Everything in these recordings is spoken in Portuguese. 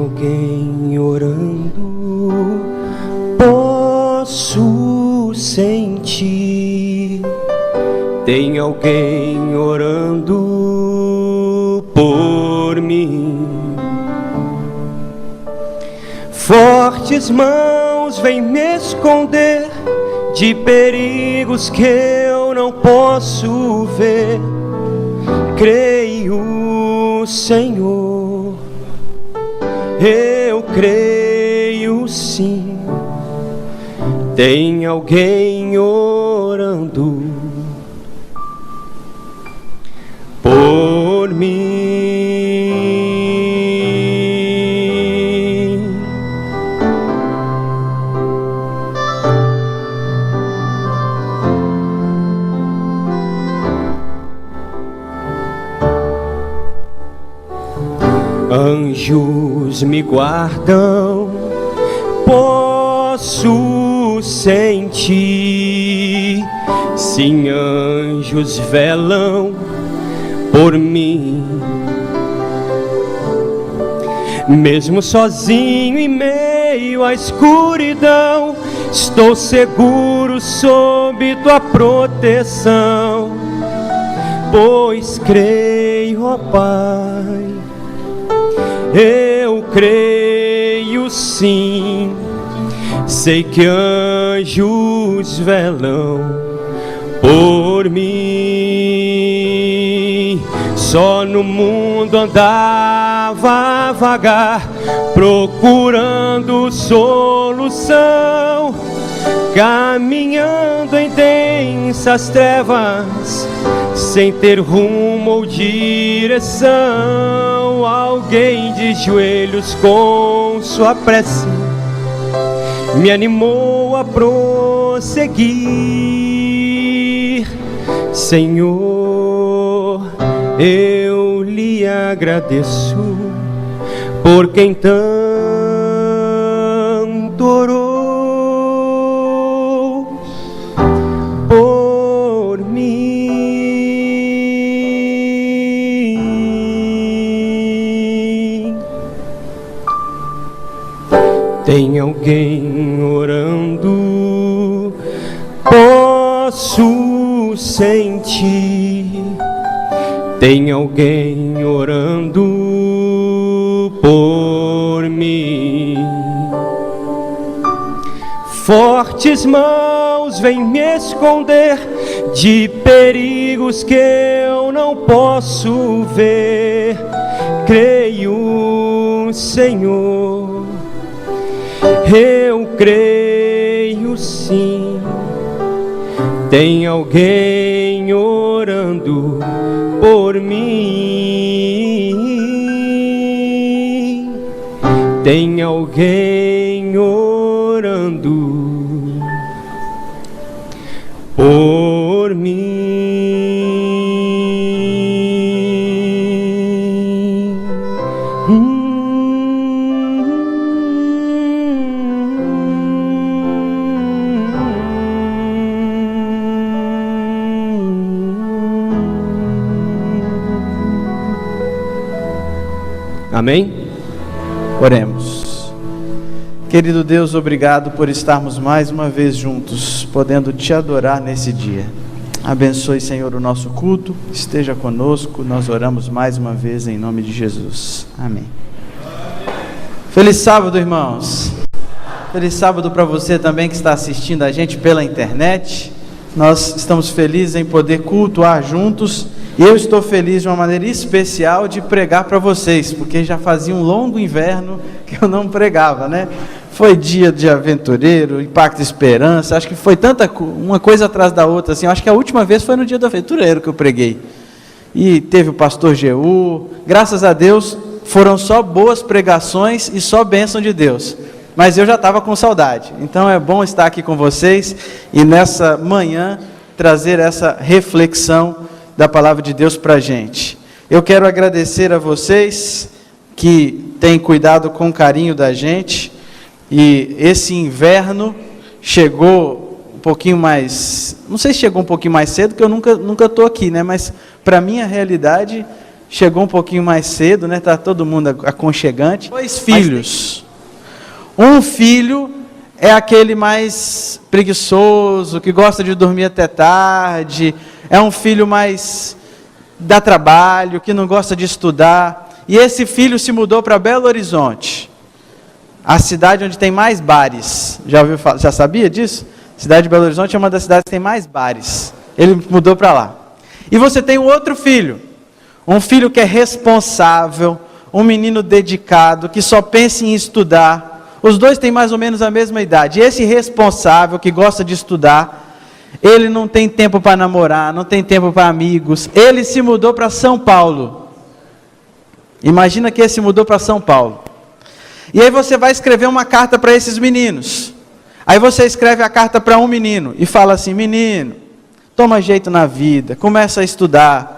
alguém orando, posso sentir. Tem alguém orando por mim. Fortes mãos vêm me esconder de perigos que eu não posso ver. Creio, Senhor, eu creio sim. Tem alguém orando por mim. Anjos me guardam, posso sentir. Sim, anjos velam por mim. Mesmo sozinho em meio à escuridão, estou seguro sob tua proteção. Pois creio, ó Pai, eu creio sim. Sei que anjos velam por mim. Só no mundo andava vagar, procurando solução, caminhando em densas trevas, sem ter rumo ou direção. Alguém de joelhos com sua prece me animou a prosseguir. Senhor, eu lhe agradeço por quem tanto orou por mim. Tem alguém orando, posso sentir. Tem alguém orando por mim. Fortes mãos vêm me esconder de perigos que eu não posso ver. Creio, Senhor, eu creio sim. Tem alguém orando por mim. Tem alguém orando por mim. Amém? Oremos. Querido Deus, obrigado por estarmos mais uma vez juntos, podendo te adorar nesse dia. Abençoe, Senhor, o nosso culto, esteja conosco, nós oramos mais uma vez em nome de Jesus. Amém. Feliz sábado, irmãos. Feliz sábado para você também que está assistindo a gente pela internet. Nós estamos felizes em poder cultuar juntos. E eu estou feliz de uma maneira especial de pregar para vocês, porque já fazia um longo inverno que eu não pregava, né? Foi dia de aventureiro, Impacto Esperança, acho que foi uma coisa atrás da outra, assim. Eu acho que a última vez foi no dia do aventureiro que eu preguei. E teve o pastor Jeú, graças a Deus, foram só boas pregações e só bênção de Deus. Mas eu já estava com saudade, então é bom estar aqui com vocês e nessa manhã trazer essa reflexão da palavra de Deus para a gente. Eu quero agradecer a vocês que têm cuidado com carinho da gente, e esse inverno chegou um pouquinho mais, não sei se chegou um pouquinho mais cedo, porque eu nunca estou aqui, né? Mas para mim a realidade chegou um pouquinho mais cedo, né? Tá todo mundo aconchegante. 2 filhos. Um filho é aquele mais preguiçoso, que gosta de dormir até tarde, é um filho mais dá trabalho, que não gosta de estudar. E esse filho se mudou para Belo Horizonte, a cidade onde tem mais bares. Já ouviu falar? Já sabia disso? A cidade de Belo Horizonte é uma das cidades que tem mais bares. Ele mudou para lá. E você tem um outro filho, um filho que é responsável, um menino dedicado, que só pensa em estudar. Os dois têm mais ou menos a mesma idade. E esse responsável, que gosta de estudar, ele não tem tempo para namorar, não tem tempo para amigos. Ele se mudou para São Paulo. Imagina que ele se mudou para São Paulo. E aí você vai escrever uma carta para esses meninos. Aí você escreve a carta para um menino e fala assim: menino, toma jeito na vida, começa a estudar.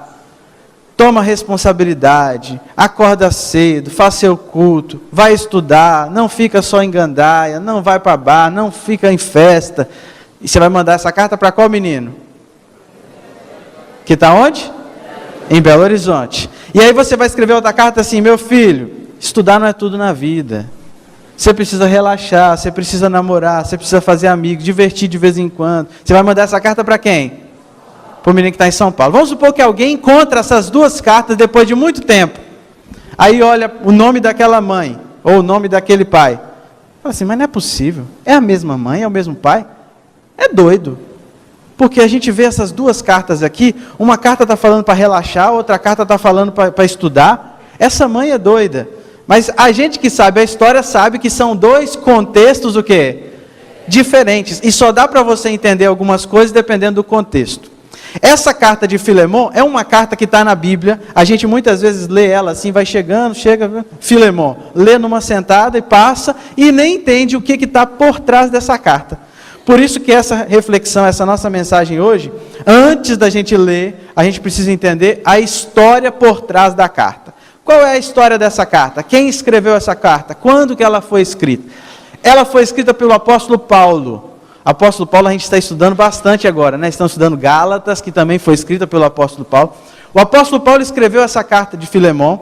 Toma responsabilidade, acorda cedo, faz seu culto, vai estudar, não fica só em gandaia, não vai para bar, não fica em festa. E você vai mandar essa carta para qual menino? Que está onde? Em Belo Horizonte. E aí você vai escrever outra carta assim: meu filho, estudar não é tudo na vida. Você precisa relaxar, você precisa namorar, você precisa fazer amigos, divertir de vez em quando. Você vai mandar essa carta para quem? Para o menino que está em São Paulo. Vamos supor que alguém encontra essas 2 cartas depois de muito tempo. Aí olha o nome daquela mãe, ou o nome daquele pai. Fala assim: mas não é possível. É a mesma mãe, é o mesmo pai? É doido. Porque a gente vê essas 2 cartas aqui, uma carta está falando para relaxar, outra carta está falando para estudar. Essa mãe é doida. Mas a gente que sabe a história sabe que são 2 contextos o quê? Diferentes. E só dá para você entender algumas coisas dependendo do contexto. Essa carta de Filemon é uma carta que está na Bíblia. A gente muitas vezes lê ela assim, vai chegando, chega, Filemon, lê numa sentada e passa, e nem entende o que está por trás dessa carta. Por isso que essa reflexão, essa nossa mensagem hoje, antes da gente ler, a gente precisa entender a história por trás da carta. Qual é a história dessa carta? Quem escreveu essa carta? Quando que ela foi escrita? Ela foi escrita pelo apóstolo Paulo. Apóstolo Paulo a gente está estudando bastante agora, né? Estamos estudando Gálatas, que também foi escrita pelo apóstolo Paulo. O apóstolo Paulo escreveu essa carta de Filemon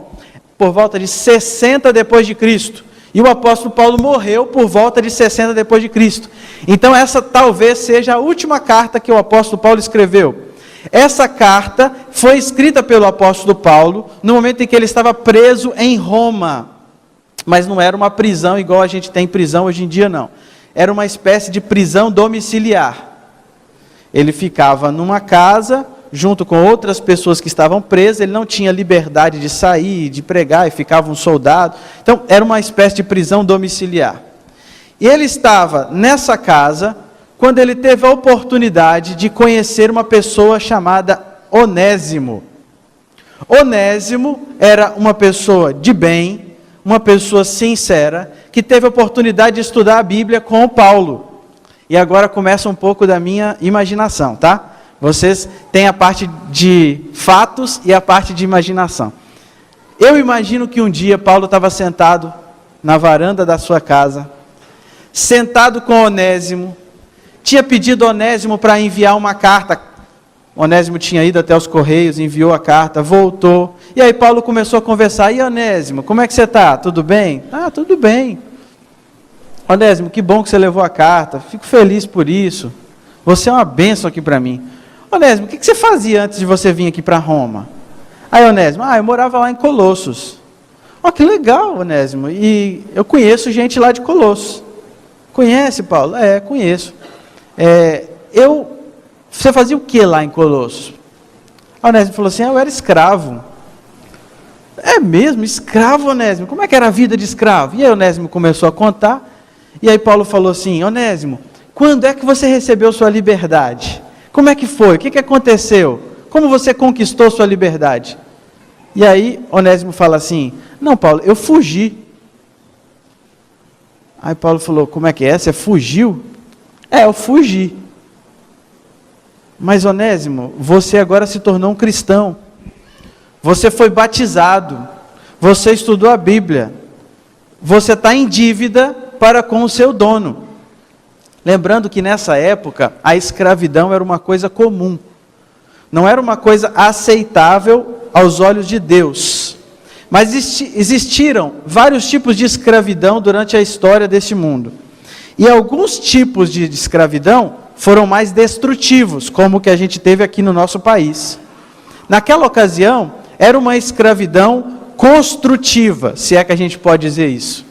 por volta de 60 depois de Cristo. E o apóstolo Paulo morreu por volta de 60 depois de Cristo. Então essa talvez seja a última carta que o apóstolo Paulo escreveu. Essa carta foi escrita pelo apóstolo Paulo no momento em que ele estava preso em Roma. Mas não era uma prisão igual a gente tem prisão hoje em dia, não. Era uma espécie de prisão domiciliar. Ele ficava numa casa, junto com outras pessoas que estavam presas, ele não tinha liberdade de sair, de pregar, e ficava um soldado. Então, era uma espécie de prisão domiciliar. E ele estava nessa casa, quando ele teve a oportunidade de conhecer uma pessoa chamada Onésimo. Onésimo era uma pessoa de bem, uma pessoa sincera, que teve a oportunidade de estudar a Bíblia com o Paulo. E agora começa um pouco da minha imaginação, tá? Vocês têm a parte de fatos e a parte de imaginação. Eu imagino que um dia Paulo estava sentado na varanda da sua casa, sentado com Onésimo, tinha pedido Onésimo para enviar uma carta. Onésimo tinha ido até os correios, enviou a carta, voltou. E aí Paulo começou a conversar. E Onésimo, como é que você está? Tudo bem? Ah, tudo bem. Onésimo, que bom que você levou a carta. Fico feliz por isso. Você é uma bênção aqui para mim. Onésimo, o que você fazia antes de você vir aqui para Roma? Aí Onésimo, eu morava lá em Colossos. Que legal, Onésimo. E eu conheço gente lá de Colossos. Conhece, Paulo? Conheço. Você fazia o que lá em Colossos? A Onésimo falou assim: eu era escravo. É mesmo? Escravo, Onésimo? Como é que era a vida de escravo? E aí Onésimo começou a contar. E aí Paulo falou assim: Onésimo, quando é que você recebeu sua liberdade? Como é que foi? O que aconteceu? Como você conquistou sua liberdade? E aí Onésimo fala assim: não, Paulo, eu fugi. Aí Paulo falou: como é que é? Você fugiu? Eu fugi. Mas Onésimo, você agora se tornou um cristão. Você foi batizado. Você estudou a Bíblia. Você está em dívida para com o seu dono. Lembrando que nessa época, a escravidão era uma coisa comum. não era uma coisa aceitável aos olhos de Deus. Mas existiram vários tipos de escravidão durante a história deste mundo. E alguns tipos de escravidão foram mais destrutivos, como o que a gente teve aqui no nosso país. Naquela ocasião, era uma escravidão construtiva, se é que a gente pode dizer isso.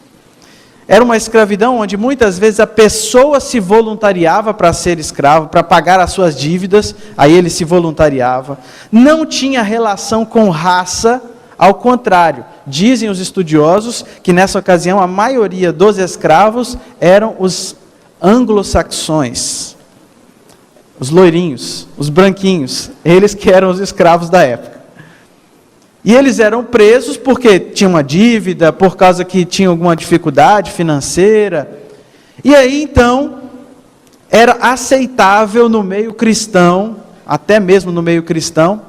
Era uma escravidão onde muitas vezes a pessoa se voluntariava para ser escravo, para pagar as suas dívidas, aí ele se voluntariava. Não tinha relação com raça, ao contrário. Dizem os estudiosos que nessa ocasião a maioria dos escravos eram os anglo-saxões, os loirinhos, os branquinhos, eles que eram os escravos da época. E eles eram presos porque tinham uma dívida, por causa que tinham alguma dificuldade financeira. E aí, então, era aceitável no meio cristão, até mesmo no meio cristão,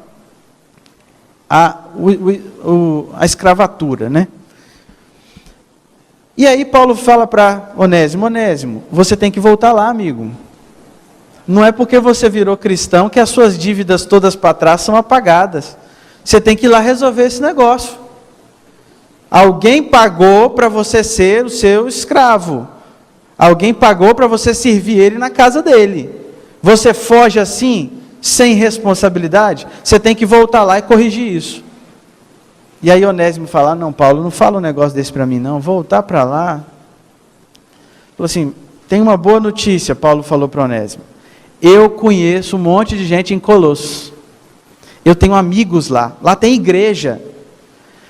a escravatura, né? E aí Paulo fala para Onésimo: Onésimo, você tem que voltar lá, amigo. Não é porque você virou cristão que as suas dívidas todas para trás são apagadas. Você tem que ir lá resolver esse negócio. Alguém pagou para você ser o seu escravo. Alguém pagou para você servir ele na casa dele. Você foge assim, sem responsabilidade? Você tem que voltar lá e corrigir isso. E aí Onésimo fala: não, Paulo, não fala um negócio desse para mim não, voltar para lá. Falou assim: tem uma boa notícia, Paulo falou para Onésimo. Eu conheço um monte de gente em Colossos. Eu tenho amigos lá tem igreja.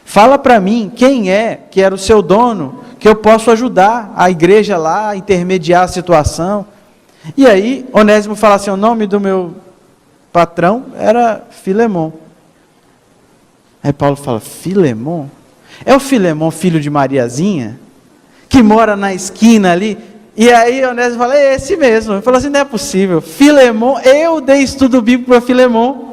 Fala para mim quem é que era o seu dono, que eu posso ajudar a igreja lá, a intermediar a situação. E aí Onésimo fala assim: o nome do meu patrão era Filemon. Aí Paulo fala: Filemon? É o Filemon, filho de Mariazinha, que mora na esquina ali? E aí Onésimo fala: é esse mesmo. Ele falou assim: não é possível, Filemon, eu dei estudo bíblico para Filemon.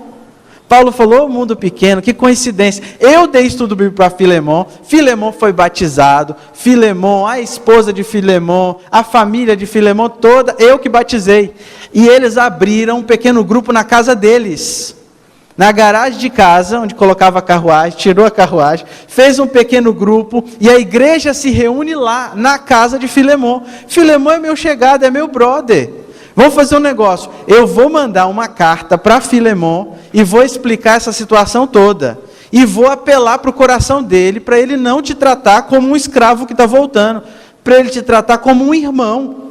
Paulo falou: mundo pequeno, que coincidência, eu dei estudo bíblico para Filemon, Filemon foi batizado, Filemon, a esposa de Filemon, a família de Filemon toda, eu que batizei. E eles abriram um pequeno grupo na casa deles, na garagem de casa, onde colocava a carruagem, tirou a carruagem, fez um pequeno grupo, e a igreja se reúne lá, na casa de Filemon. Filemon é meu chegado, é meu brother. Vamos fazer um negócio, eu vou mandar uma carta para Filemon, e vou explicar essa situação toda, e vou apelar para o coração dele, para ele não te tratar como um escravo que está voltando, para ele te tratar como um irmão.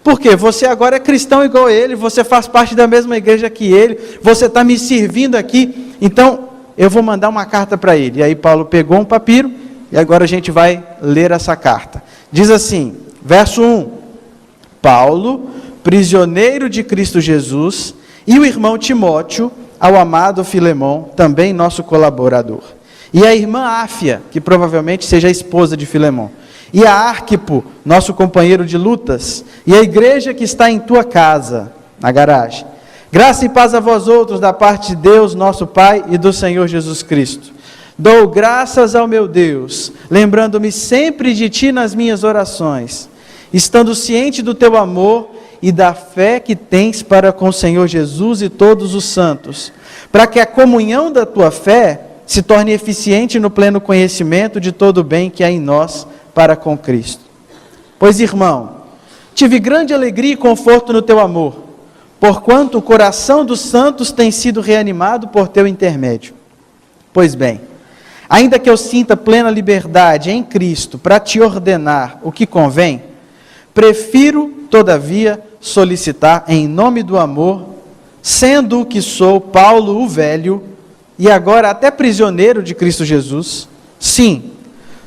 Porque você agora é cristão igual ele, você faz parte da mesma igreja que ele, você está me servindo aqui, então eu vou mandar uma carta para ele. E aí Paulo pegou um papiro, e agora a gente vai ler essa carta. Diz assim, verso 1, Paulo, prisioneiro de Cristo Jesus, e o irmão Timóteo, ao amado Filemon, também nosso colaborador. E a irmã Áfia, que provavelmente seja a esposa de Filemon. E a Arquipo, nosso companheiro de lutas, e a igreja que está em tua casa, na garagem. Graça e paz a vós outros, da parte de Deus, nosso Pai, e do Senhor Jesus Cristo. Dou graças ao meu Deus, lembrando-me sempre de ti nas minhas orações, estando ciente do teu amor e da fé que tens para com o Senhor Jesus e todos os santos, para que a comunhão da tua fé se torne eficiente no pleno conhecimento de todo o bem que há em nós para com Cristo. Pois, irmão, tive grande alegria e conforto no teu amor, porquanto o coração dos santos tem sido reanimado por teu intermédio. Pois bem, ainda que eu sinta plena liberdade em Cristo para te ordenar o que convém, prefiro, todavia, solicitar em nome do amor, sendo o que sou, Paulo o velho, e agora até prisioneiro de Cristo Jesus, sim,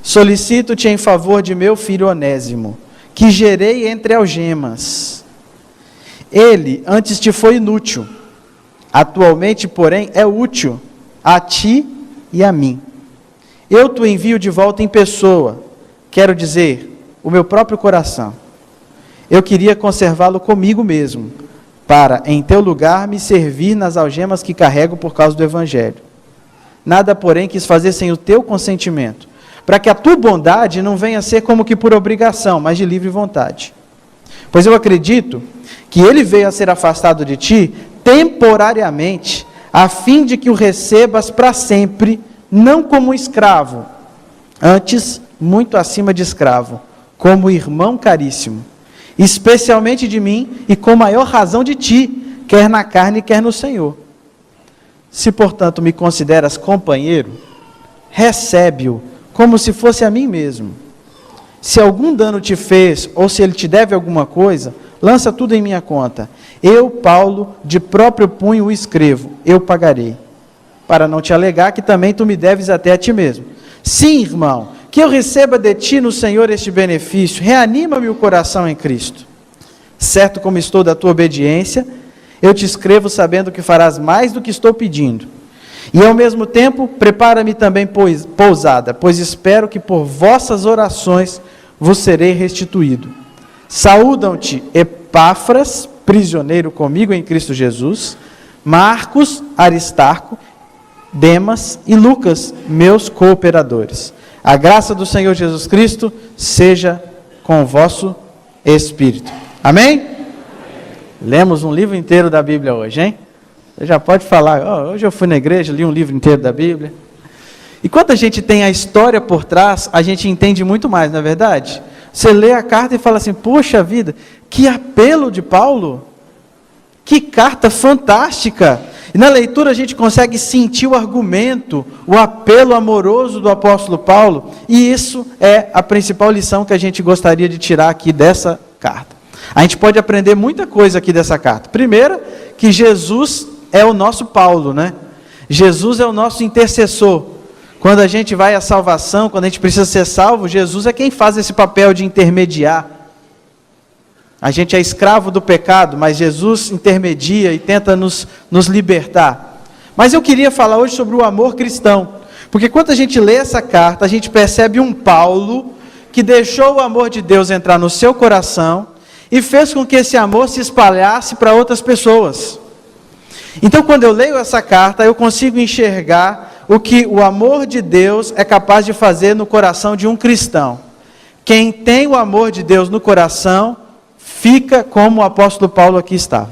solicito-te em favor de meu filho Onésimo, que gerei entre algemas. Ele antes te foi inútil, atualmente, porém, é útil a ti e a mim. Eu te envio de volta em pessoa, quero dizer, o meu próprio coração. Eu queria conservá-lo comigo mesmo, para, em teu lugar, me servir nas algemas que carrego por causa do Evangelho. Nada, porém, quis fazer sem o teu consentimento, para que a tua bondade não venha a ser como que por obrigação, mas de livre vontade. Pois eu acredito que ele veio a ser afastado de ti temporariamente, a fim de que o recebas para sempre, não como escravo, antes muito acima de escravo, como irmão caríssimo, especialmente de mim e com maior razão de ti, quer na carne, quer no Senhor. Se, portanto, me consideras companheiro, recebe-o como se fosse a mim mesmo. Se algum dano te fez, ou se ele te deve alguma coisa, lança tudo em minha conta. Eu, Paulo, de próprio punho o escrevo, eu pagarei. Para não te alegar que também tu me deves até a ti mesmo. Sim, irmão, que eu receba de ti no Senhor este benefício, reanima-me o coração em Cristo. Certo como estou da tua obediência, eu te escrevo sabendo que farás mais do que estou pedindo. E ao mesmo tempo, prepara-me também pousada, pois espero que por vossas orações vos serei restituído. Saúdam-te Epáfras, prisioneiro comigo em Cristo Jesus, Marcos, Aristarco, Demas e Lucas, meus cooperadores. A graça do Senhor Jesus Cristo seja com o vosso espírito. Amém? Lemos um livro inteiro da Bíblia hoje, hein? Você já pode falar, hoje eu fui na igreja, li um livro inteiro da Bíblia. E quando a gente tem a história por trás, a gente entende muito mais, não é verdade? Você lê a carta e fala assim, poxa vida, que apelo de Paulo, que carta fantástica. E na leitura a gente consegue sentir o argumento, o apelo amoroso do apóstolo Paulo, e isso é a principal lição que a gente gostaria de tirar aqui dessa carta. A gente pode aprender muita coisa aqui dessa carta. Primeiro, que Jesus é o nosso Paulo, né? Jesus é o nosso intercessor. Quando a gente vai à salvação, quando a gente precisa ser salvo, Jesus é quem faz esse papel de intermediar. A gente é escravo do pecado, mas Jesus intermedia e tenta nos libertar. Mas eu queria falar hoje sobre o amor cristão, porque quando a gente lê essa carta, a gente percebe um Paulo que deixou o amor de Deus entrar no seu coração e fez com que esse amor se espalhasse para outras pessoas. Então, quando eu leio essa carta, eu consigo enxergar o que o amor de Deus é capaz de fazer no coração de um cristão. Quem tem o amor de Deus no coração, fica como o apóstolo Paulo aqui está.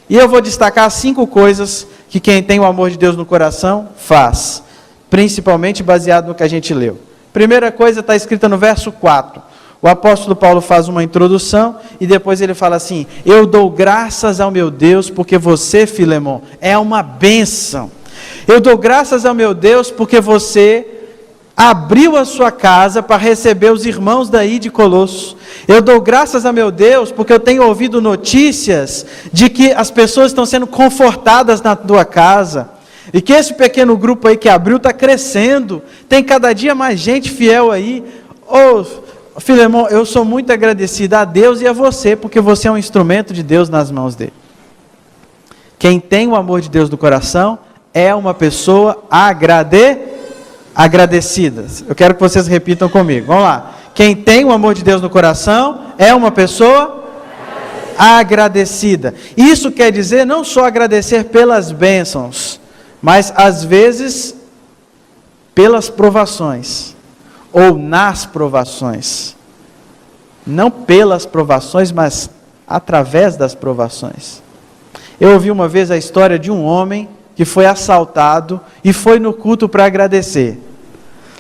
E eu vou destacar 5 coisas que quem tem o amor de Deus no coração faz, principalmente baseado no que a gente leu. Primeira coisa está escrita no verso 4. O apóstolo Paulo faz uma introdução e depois ele fala assim, eu dou graças ao meu Deus porque você, Filemon, é uma bênção. Eu dou graças ao meu Deus porque você abriu a sua casa para receber os irmãos daí de Colosso. Eu dou graças a meu Deus porque eu tenho ouvido notícias de que as pessoas estão sendo confortadas na tua casa. E que esse pequeno grupo aí que abriu está crescendo. Tem cada dia mais gente fiel aí. Filemon, eu sou muito agradecido a Deus e a você, porque você é um instrumento de Deus nas mãos dele. Quem tem o amor de Deus no coração é uma pessoa agradecida. Eu quero que vocês repitam comigo. Vamos lá. Quem tem o amor de Deus no coração é uma pessoa agradecida. Isso quer dizer não só agradecer pelas bênçãos, mas às vezes pelas provações. Ou nas provações, não pelas provações, mas através das provações. Eu ouvi uma vez a história de um homem que foi assaltado e foi no culto para agradecer.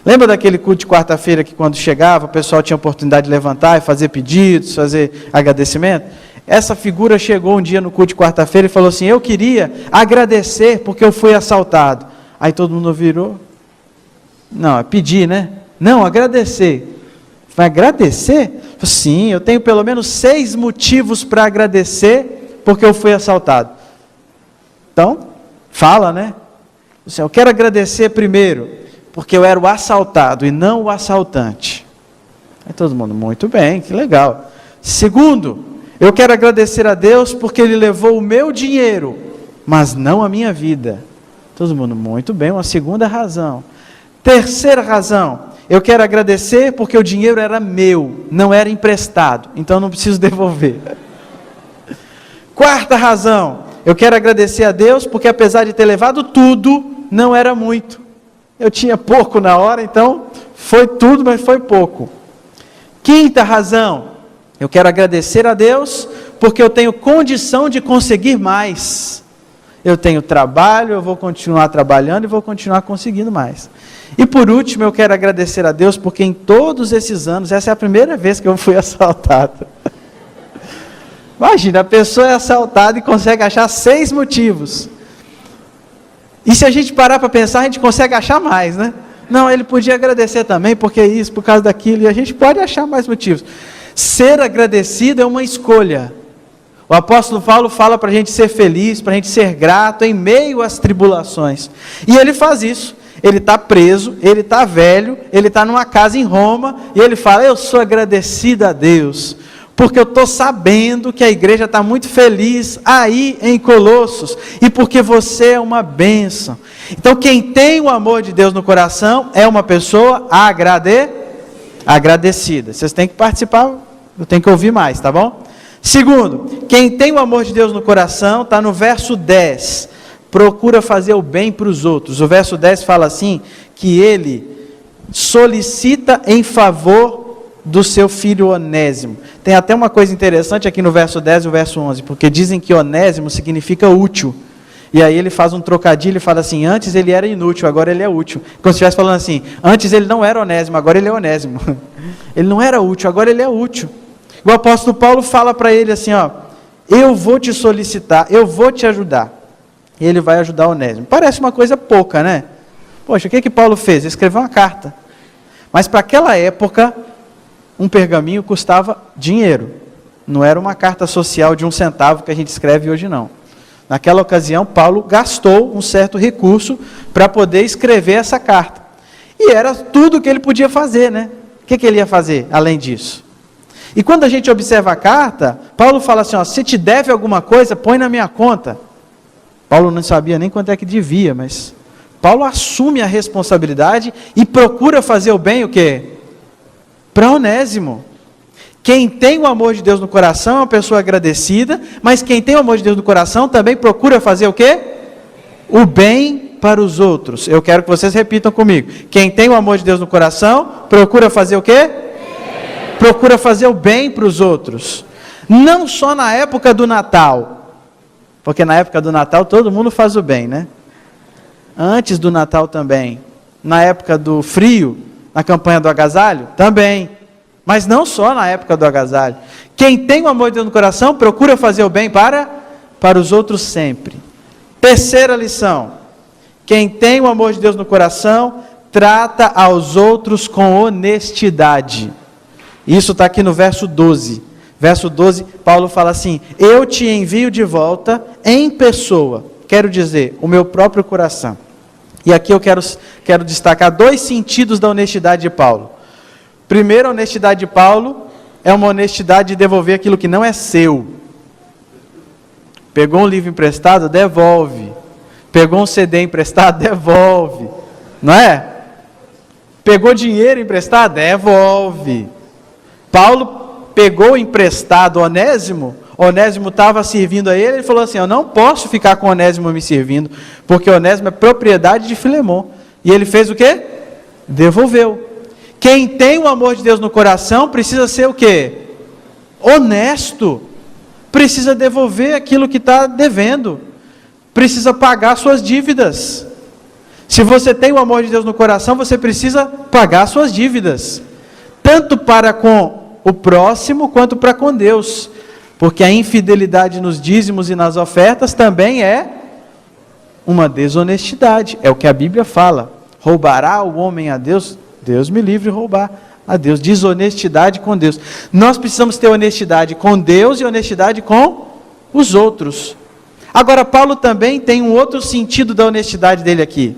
Lembra daquele culto de quarta-feira que quando chegava o pessoal tinha a oportunidade de levantar e fazer pedidos, fazer agradecimento? Essa figura chegou um dia no culto de quarta-feira e falou assim, eu queria agradecer porque eu fui assaltado. Aí todo mundo virou, não, é pedir, né? Não, agradecer. Vai agradecer? Sim, eu tenho pelo menos 6 motivos para agradecer porque eu fui assaltado. Então, fala, né? Eu quero agradecer primeiro, porque eu era o assaltado e não o assaltante. Aí todo mundo, muito bem, que legal. Segundo, eu quero agradecer a Deus porque Ele levou o meu dinheiro, mas não a minha vida. Todo mundo, muito bem, uma segunda razão. Terceira razão, eu quero agradecer porque o dinheiro era meu, não era emprestado, então não preciso devolver. Quarta razão, eu quero agradecer a Deus porque apesar de ter levado tudo, não era muito. Eu tinha pouco na hora, então foi tudo, mas foi pouco. Quinta razão, eu quero agradecer a Deus porque eu tenho condição de conseguir mais. eu tenho trabalho, eu vou continuar trabalhando e vou continuar conseguindo mais. E por último, eu quero agradecer a Deus, porque em todos esses anos, essa é a primeira vez que eu fui assaltado. Imagina, a pessoa é assaltada e consegue achar 6 motivos. E se a gente parar para pensar, a gente consegue achar mais, né? Não, ele podia agradecer também, porque isso, por causa daquilo, e a gente pode achar mais motivos. Ser agradecido é uma escolha. O apóstolo Paulo fala para a gente ser feliz, para a gente ser grato em meio às tribulações. E ele faz isso. Ele está preso, ele está velho, ele está numa casa em Roma, e ele fala, eu sou agradecido a Deus, porque eu estou sabendo que a igreja está muito feliz aí em Colossos, e porque você é uma bênção. Então quem tem o amor de Deus no coração, é uma pessoa agradecida. Vocês têm que participar, eu tenho que ouvir mais, tá bom? Segundo, quem tem o amor de Deus no coração, está no verso 10, procura fazer o bem para os outros. O verso 10 fala assim, que ele solicita em favor do seu filho Onésimo. Tem até uma coisa interessante aqui no verso 10 e o verso 11, porque dizem que Onésimo significa útil. E aí ele faz um trocadilho e fala assim, antes ele era inútil, agora ele é útil. Como se estivesse falando assim, antes ele não era Onésimo, agora ele é Onésimo. Ele não era útil, agora ele é útil. O apóstolo Paulo fala para ele assim, ó, eu vou te solicitar, eu vou te ajudar. E ele vai ajudar Onésimo. Parece uma coisa pouca, né? Poxa, o que Paulo fez? Ele escreveu uma carta. Mas para aquela época, um pergaminho custava dinheiro. Não era uma carta social de 1 centavo que a gente escreve hoje, não. Naquela ocasião, Paulo gastou um certo recurso para poder escrever essa carta. E era tudo o que ele podia fazer, né? O que ele ia fazer além disso? E quando a gente observa a carta, Paulo fala assim, ó, se te deve alguma coisa, põe na minha conta. Paulo não sabia nem quanto é que devia, mas Paulo assume a responsabilidade e procura fazer o bem, o quê? Para Onésimo. Quem tem o amor de Deus no coração é uma pessoa agradecida, mas quem tem o amor de Deus no coração também procura fazer o quê? O bem para os outros. Eu quero que vocês repitam comigo. Quem tem o amor de Deus no coração, procura fazer o quê? Procura fazer o bem para os outros. Não só na época do Natal, porque na época do Natal todo mundo faz o bem, né? Antes do Natal também. Na época do frio, na campanha do agasalho, também. Mas não só na época do agasalho. Quem tem o amor de Deus no coração, procura fazer o bem para os outros sempre. Terceira lição. Quem tem o amor de Deus no coração, trata aos outros com honestidade. Isso está aqui no verso 12. Verso 12, Paulo fala assim, eu te envio de volta em pessoa, quero dizer, o meu próprio coração. E aqui eu quero destacar 2 sentidos da honestidade de Paulo. Primeiro, a honestidade de Paulo é uma honestidade de devolver aquilo que não é seu. Pegou um livro emprestado, devolve. Pegou um CD emprestado, devolve. Não é? Pegou dinheiro emprestado, devolve. Paulo pegou emprestado Onésimo estava servindo a ele falou assim, eu não posso ficar com Onésimo me servindo, porque Onésimo é propriedade de Filemon. E ele fez o quê? Devolveu. Quem tem o amor de Deus no coração precisa ser o quê? Honesto. Precisa devolver aquilo que está devendo. Precisa pagar suas dívidas. Se você tem o amor de Deus no coração, você precisa pagar suas dívidas. Tanto para com o próximo, quanto para com Deus. Porque a infidelidade nos dízimos e nas ofertas também é uma desonestidade. É o que a Bíblia fala. Roubará o homem a Deus? Deus me livre de roubar a Deus. Desonestidade com Deus. Nós precisamos ter honestidade com Deus e honestidade com os outros. Agora, Paulo também tem um outro sentido da honestidade dele aqui.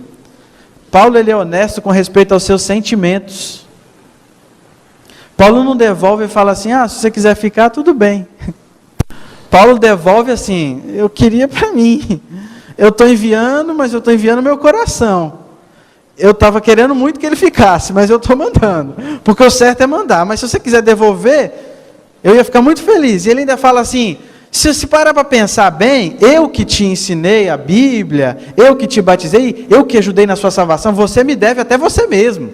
Paulo ele é honesto com respeito aos seus sentimentos. Paulo não devolve e fala assim, se você quiser ficar, tudo bem. Paulo devolve assim, eu queria para mim. Eu estou enviando, mas eu estou enviando meu coração. Eu estava querendo muito que ele ficasse, mas eu estou mandando. Porque o certo é mandar. Mas se você quiser devolver, eu ia ficar muito feliz. E ele ainda fala assim, se parar para pensar bem, eu que te ensinei a Bíblia, eu que te batizei, eu que ajudei na sua salvação, você me deve até você mesmo.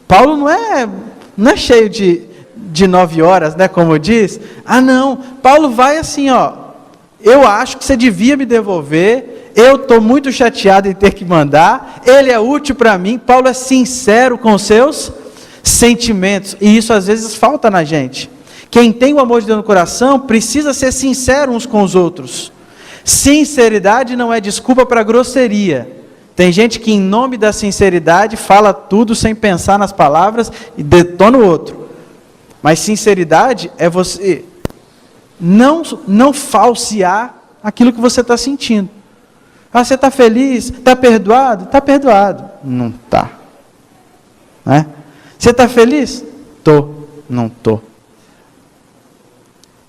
Paulo não é cheio de 9 horas, né, como diz. Não, Paulo vai assim, eu acho que você devia me devolver, eu estou muito chateado em ter que mandar, ele é útil para mim. Paulo é sincero com os seus sentimentos, e isso às vezes falta na gente. Quem tem o amor de Deus no coração precisa ser sincero uns com os outros. Sinceridade não é desculpa para grosseria. Tem gente que em nome da sinceridade fala tudo sem pensar nas palavras e detona o outro. Mas sinceridade é você não falsear aquilo que você está sentindo. Ah, você está feliz? Está perdoado? Está perdoado. Não está. Né? Você está feliz? Estou. Não estou.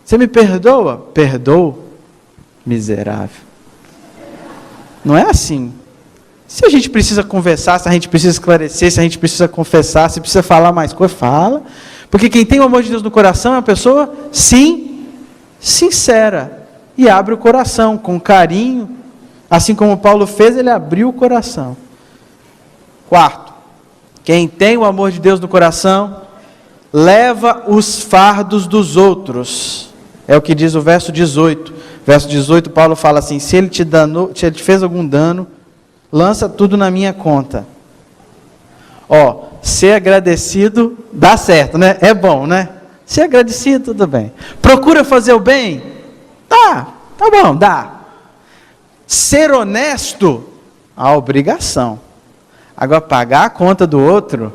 Você me perdoa? Perdoo. Miserável. Não é assim. Se a gente precisa conversar, se a gente precisa esclarecer, se a gente precisa confessar, se precisa falar mais coisa, fala. Porque quem tem o amor de Deus no coração é uma pessoa, sim, sincera. E abre o coração com carinho. Assim como Paulo fez, ele abriu o coração. Quarto, quem tem o amor de Deus no coração, leva os fardos dos outros. É o que diz o verso 18. Verso 18, Paulo fala assim: se ele te fez algum dano, lança tudo na minha conta. Ser agradecido dá certo, né? É bom, né? Ser agradecido, tudo bem. Procura fazer o bem? Tá bom, dá. Ser honesto, a obrigação. Agora, pagar a conta do outro,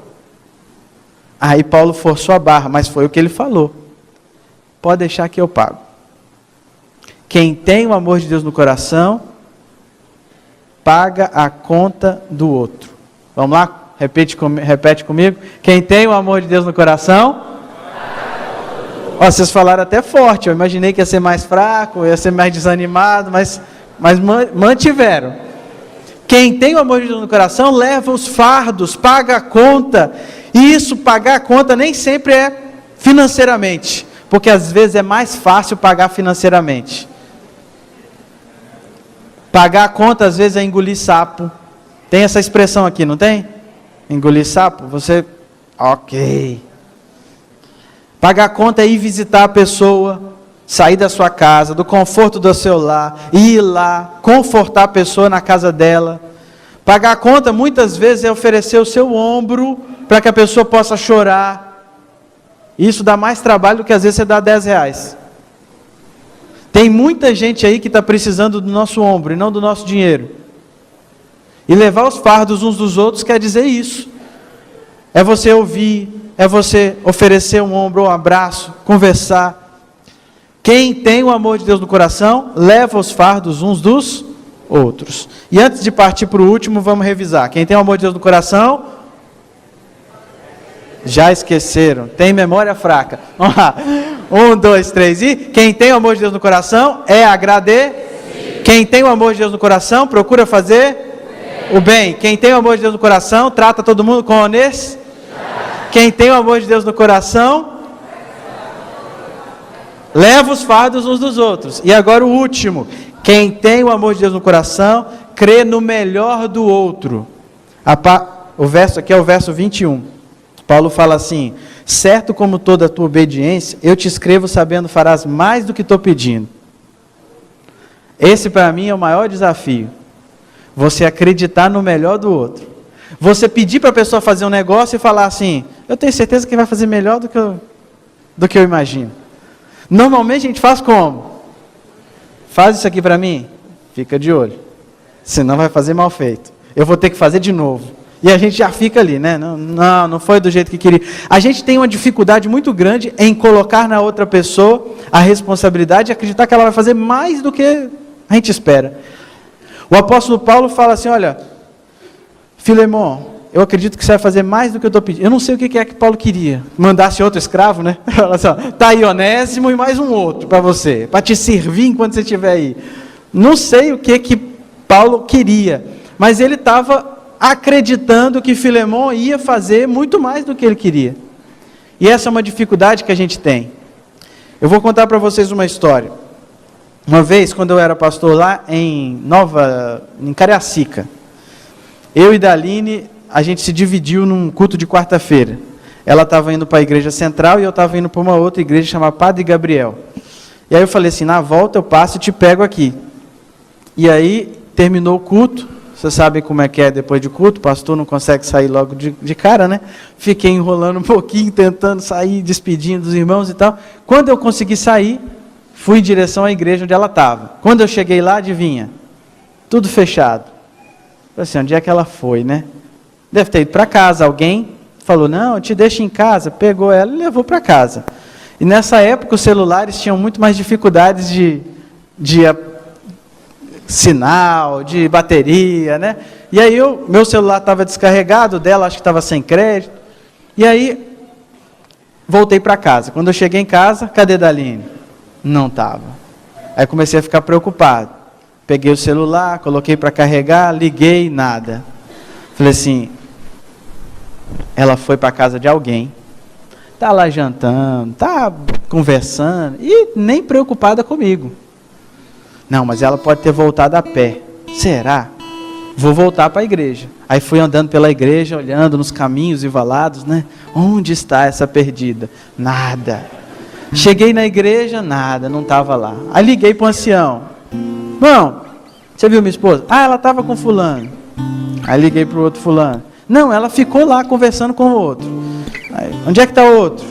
aí Paulo forçou a barra, mas foi o que ele falou. Pode deixar que eu pago. Quem tem o amor de Deus no coração, paga a conta do outro. Vamos lá? Repete comigo. Quem tem o amor de Deus no coração, vocês falaram até forte. Eu imaginei que ia ser mais fraco, ia ser mais desanimado, mas mantiveram. Quem tem o amor de Deus no coração, leva os fardos, paga a conta. E isso, pagar a conta, nem sempre é financeiramente, porque às vezes é mais fácil pagar financeiramente. Pagar a conta, às vezes, é engolir sapo. Tem essa expressão aqui, não tem? Engolir sapo? Ok. Pagar a conta é ir visitar a pessoa, sair da sua casa, do conforto do seu lar, ir lá, confortar a pessoa na casa dela. Pagar a conta, muitas vezes, é oferecer o seu ombro para que a pessoa possa chorar. Isso dá mais trabalho do que, às vezes, você dá R$10. Tem muita gente aí que está precisando do nosso ombro e não do nosso dinheiro. E levar os fardos uns dos outros quer dizer isso. É você ouvir, é você oferecer um ombro, um abraço, conversar. Quem tem o amor de Deus no coração, leva os fardos uns dos outros. E antes de partir para o último, vamos revisar. Quem tem o amor de Deus no coração, já esqueceram, tem memória fraca. Vamos lá. 1, 2, 3 e... Quem tem o amor de Deus no coração é agradecer. Quem tem o amor de Deus no coração procura fazer o bem. Quem tem o amor de Deus no coração trata todo mundo com honestidade. Quem tem o amor de Deus no coração leva os fardos uns dos outros. E agora o último. Quem tem o amor de Deus no coração crê no melhor do outro. O verso aqui é o verso 21. Paulo fala assim: certo como toda a tua obediência, eu te escrevo sabendo farás mais do que estou pedindo. Esse para mim é o maior desafio. Você acreditar no melhor do outro. Você pedir para a pessoa fazer um negócio e falar assim: eu tenho certeza que vai fazer melhor do que eu imagino. Normalmente a gente faz como? Faz isso aqui para mim? Fica de olho. Senão vai fazer mal feito. Eu vou ter que fazer de novo. E a gente já fica ali, né? Não foi do jeito que queria. A gente tem uma dificuldade muito grande em colocar na outra pessoa a responsabilidade e acreditar que ela vai fazer mais do que a gente espera. O apóstolo Paulo fala assim: olha, Filemon, eu acredito que você vai fazer mais do que eu estou pedindo. Eu não sei o que é que Paulo queria. Mandasse outro escravo, né? Fala assim: está aí Onésimo e mais um outro para você, para te servir enquanto você estiver aí. Não sei o que Paulo queria, mas ele estava acreditando que Filemon ia fazer muito mais do que ele queria. E essa é uma dificuldade que a gente tem. Eu vou contar para vocês uma história. Uma vez, quando eu era pastor lá em Cariacica, eu e Daline, a gente se dividiu num culto de quarta-feira. Ela estava indo para a igreja central e eu estava indo para uma outra igreja chamada Padre Gabriel. E aí eu falei assim: na volta eu passo e te pego aqui. E aí terminou o culto. Vocês sabem como é que é depois de culto, o pastor não consegue sair logo de cara, né? Fiquei enrolando um pouquinho, tentando sair, despedindo dos irmãos e tal. Quando eu consegui sair, fui em direção à igreja onde ela estava. Quando eu cheguei lá, adivinha? Tudo fechado. Falei assim, onde é que ela foi, né? Deve ter ido para casa. Alguém falou, não, eu te deixo em casa. Pegou ela e levou para casa. E nessa época os celulares tinham muito mais dificuldades de sinal, de bateria, né? E aí meu celular estava descarregado, dela acho que estava sem crédito. E aí voltei para casa. Quando eu cheguei em casa, cadê Daline? Não estava. Aí comecei a ficar preocupado. Peguei o celular, coloquei para carregar, liguei, nada. Falei assim, ela foi para a casa de alguém. Está lá jantando, está conversando e nem preocupada comigo. Não, mas ela pode ter voltado a pé. Será? Vou voltar para a igreja. Aí fui andando pela igreja, olhando nos caminhos e valados, né? Onde está essa perdida? Nada. Cheguei na igreja, nada, não estava lá. Aí liguei para o ancião. Bom, você viu minha esposa? Ah, ela estava com fulano. Aí liguei para o outro fulano. Não, ela ficou lá conversando com o outro. Aí, onde é que está o outro?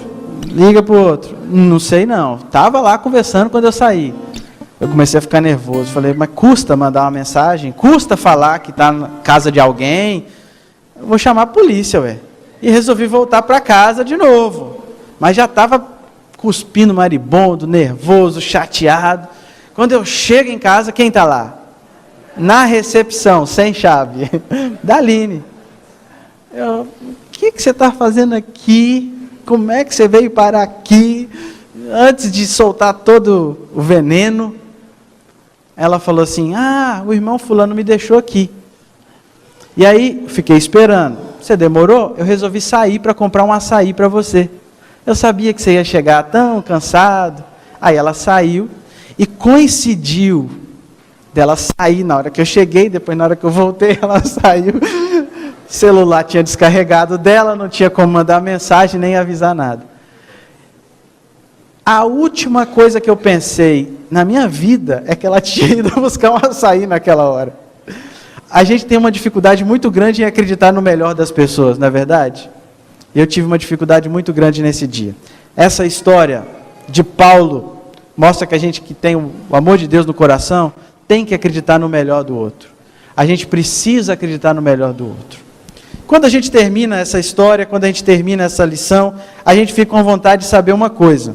Liga para o outro. Não sei não. Estava lá conversando quando eu saí. Eu comecei a ficar nervoso. Falei, mas custa mandar uma mensagem? Custa falar que está na casa de alguém? Eu vou chamar a polícia, ué. E resolvi voltar para casa de novo. Mas já estava cuspindo maribondo, nervoso, chateado. Quando eu chego em casa, quem está lá? Na recepção, sem chave. Daline. O que você está fazendo aqui? Como é que você veio parar aqui? Antes de soltar todo o veneno, ela falou assim, o irmão fulano me deixou aqui. E aí, fiquei esperando. Você demorou? Eu resolvi sair para comprar um açaí para você. Eu sabia que você ia chegar tão cansado. Aí ela saiu e coincidiu dela sair na hora que eu cheguei, depois na hora que eu voltei, ela saiu. O celular tinha descarregado dela, não tinha como mandar mensagem nem avisar nada. A última coisa que eu pensei na minha vida é que ela tinha ido buscar um açaí naquela hora. A gente tem uma dificuldade muito grande em acreditar no melhor das pessoas, não é verdade? Eu tive uma dificuldade muito grande nesse dia. Essa história de Paulo mostra que a gente que tem o amor de Deus no coração tem que acreditar no melhor do outro. A gente precisa acreditar no melhor do outro. Quando a gente termina essa história, quando a gente termina essa lição, a gente fica com vontade de saber uma coisa.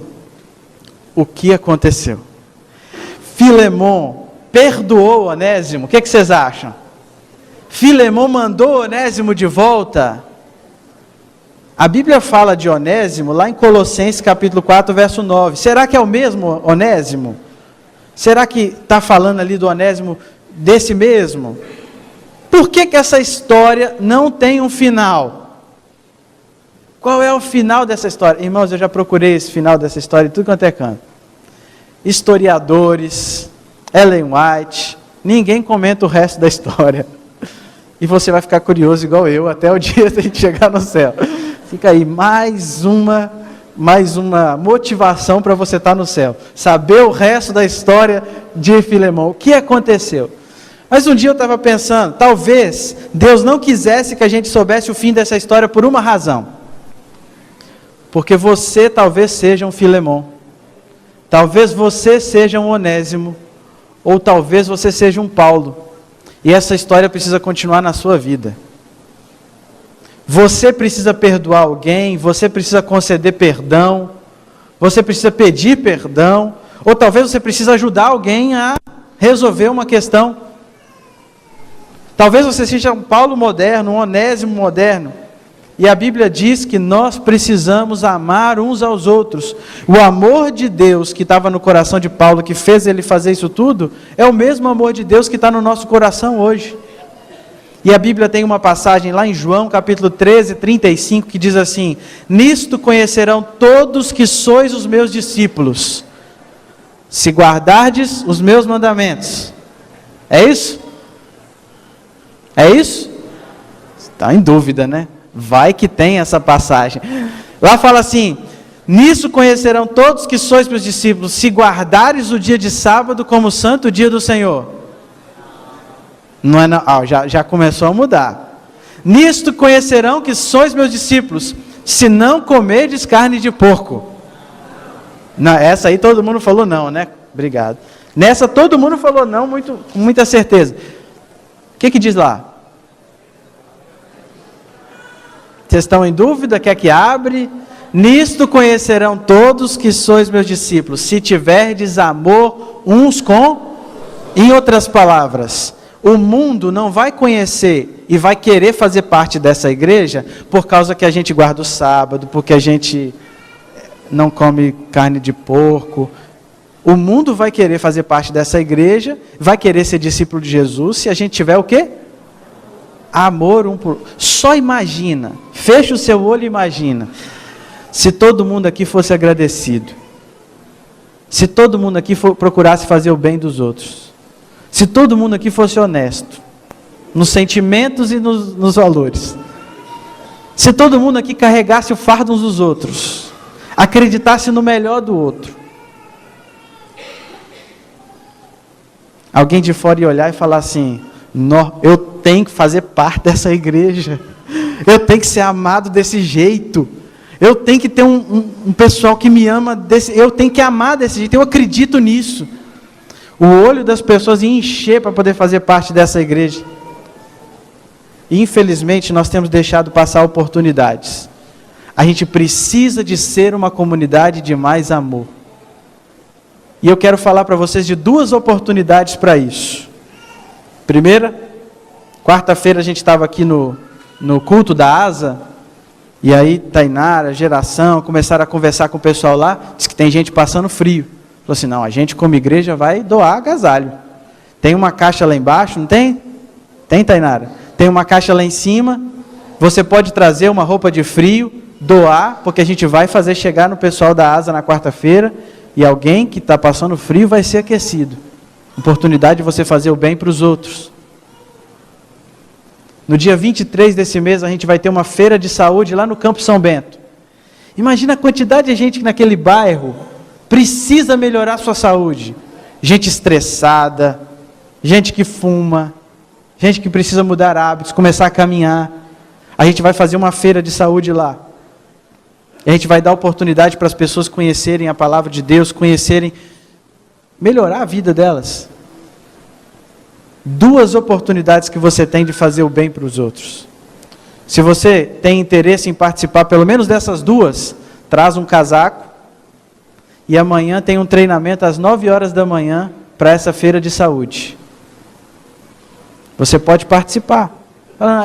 O que aconteceu? Filemon perdoou Onésimo. O que vocês acham? Filemon mandou Onésimo de volta? A Bíblia fala de Onésimo lá em Colossenses capítulo 4, verso 9. Será que é o mesmo Onésimo? Será que está falando ali do Onésimo desse mesmo? Por que essa história não tem um final? Qual é o final dessa história? Irmãos, eu já procurei esse final dessa história em tudo quanto é canto. Historiadores, Ellen White, ninguém comenta o resto da história. E você vai ficar curioso igual eu, até o dia de chegar no céu. Fica aí, mais uma motivação para você estar no céu. Saber o resto da história de Filemon. O que aconteceu? Mas um dia eu estava pensando, talvez Deus não quisesse que a gente soubesse o fim dessa história por uma razão. Porque você talvez seja um Filemon. Talvez você seja um Onésimo. Ou talvez você seja um Paulo. E essa história precisa continuar na sua vida. Você precisa perdoar alguém, você precisa conceder perdão, você precisa pedir perdão, ou talvez você precisa ajudar alguém a resolver uma questão. Talvez você seja um Paulo moderno, um Onésimo moderno. E a Bíblia diz que nós precisamos amar uns aos outros. O amor de Deus que estava no coração de Paulo, que fez ele fazer isso tudo, é o mesmo amor de Deus que está no nosso coração hoje. E a Bíblia tem uma passagem lá em João, capítulo 13, 35, que diz assim: nisto conhecerão todos que sois os meus discípulos, se guardardes os meus mandamentos. É isso? É isso? Está em dúvida, né? Vai que tem essa passagem. Lá fala assim: nisso conhecerão todos que sois meus discípulos, se guardares o dia de sábado como santo dia do Senhor. Não é não. Já começou a mudar. Nisto conhecerão que sois meus discípulos, se não comerdes carne de porco. Não, essa aí todo mundo falou não, né? Obrigado. Nessa todo mundo falou não, com muita certeza. O que diz lá? Vocês estão em dúvida? Quer que abre? Nisto conhecerão todos que sois meus discípulos, se tiverdes amor uns com... Em outras palavras, o mundo não vai conhecer e vai querer fazer parte dessa igreja por causa que a gente guarda o sábado, porque a gente não come carne de porco. O mundo vai querer fazer parte dessa igreja, vai querer ser discípulo de Jesus, se a gente tiver o quê? Amor um por outro. Só imagina, fecha o seu olho e imagina, se todo mundo aqui fosse agradecido, se todo mundo aqui procurasse fazer o bem dos outros, se todo mundo aqui fosse honesto, nos sentimentos e nos valores, se todo mundo aqui carregasse o fardo uns dos outros, acreditasse no melhor do outro, alguém de fora ia olhar e falar assim, eu tenho que fazer parte dessa igreja, eu tenho que ser amado desse jeito, eu tenho que ter um pessoal que me ama, eu tenho que amar desse jeito, eu acredito nisso. O olho das pessoas ia encher para poder fazer parte dessa igreja. E, infelizmente, nós temos deixado passar oportunidades. A gente precisa de ser uma comunidade de mais amor. E eu quero falar para vocês de 2 oportunidades para isso. Primeira, quarta-feira a gente estava aqui no culto da ASA, e aí Tainara, Geração, começaram a conversar com o pessoal lá, disse que tem gente passando frio. Falou assim, não, a gente como igreja vai doar agasalho. Tem uma caixa lá embaixo, não tem? Tem, Tainara? Tem uma caixa lá em cima, você pode trazer uma roupa de frio, doar, porque a gente vai fazer chegar no pessoal da ASA na quarta-feira, e alguém que está passando frio vai ser aquecido. Oportunidade de você fazer o bem para os outros. No dia 23 desse mês, a gente vai ter uma feira de saúde lá no Campo São Bento. Imagina a quantidade de gente que naquele bairro precisa melhorar sua saúde. Gente estressada, gente que fuma, gente que precisa mudar hábitos, começar a caminhar. A gente vai fazer uma feira de saúde lá. A gente vai dar oportunidade para as pessoas conhecerem a palavra de Deus, melhorar a vida delas. 2 oportunidades que você tem de fazer o bem para os outros. Se você tem interesse em participar pelo menos dessas 2, traz um casaco, e amanhã tem um treinamento às 9 horas da manhã para essa feira de saúde. Você pode participar.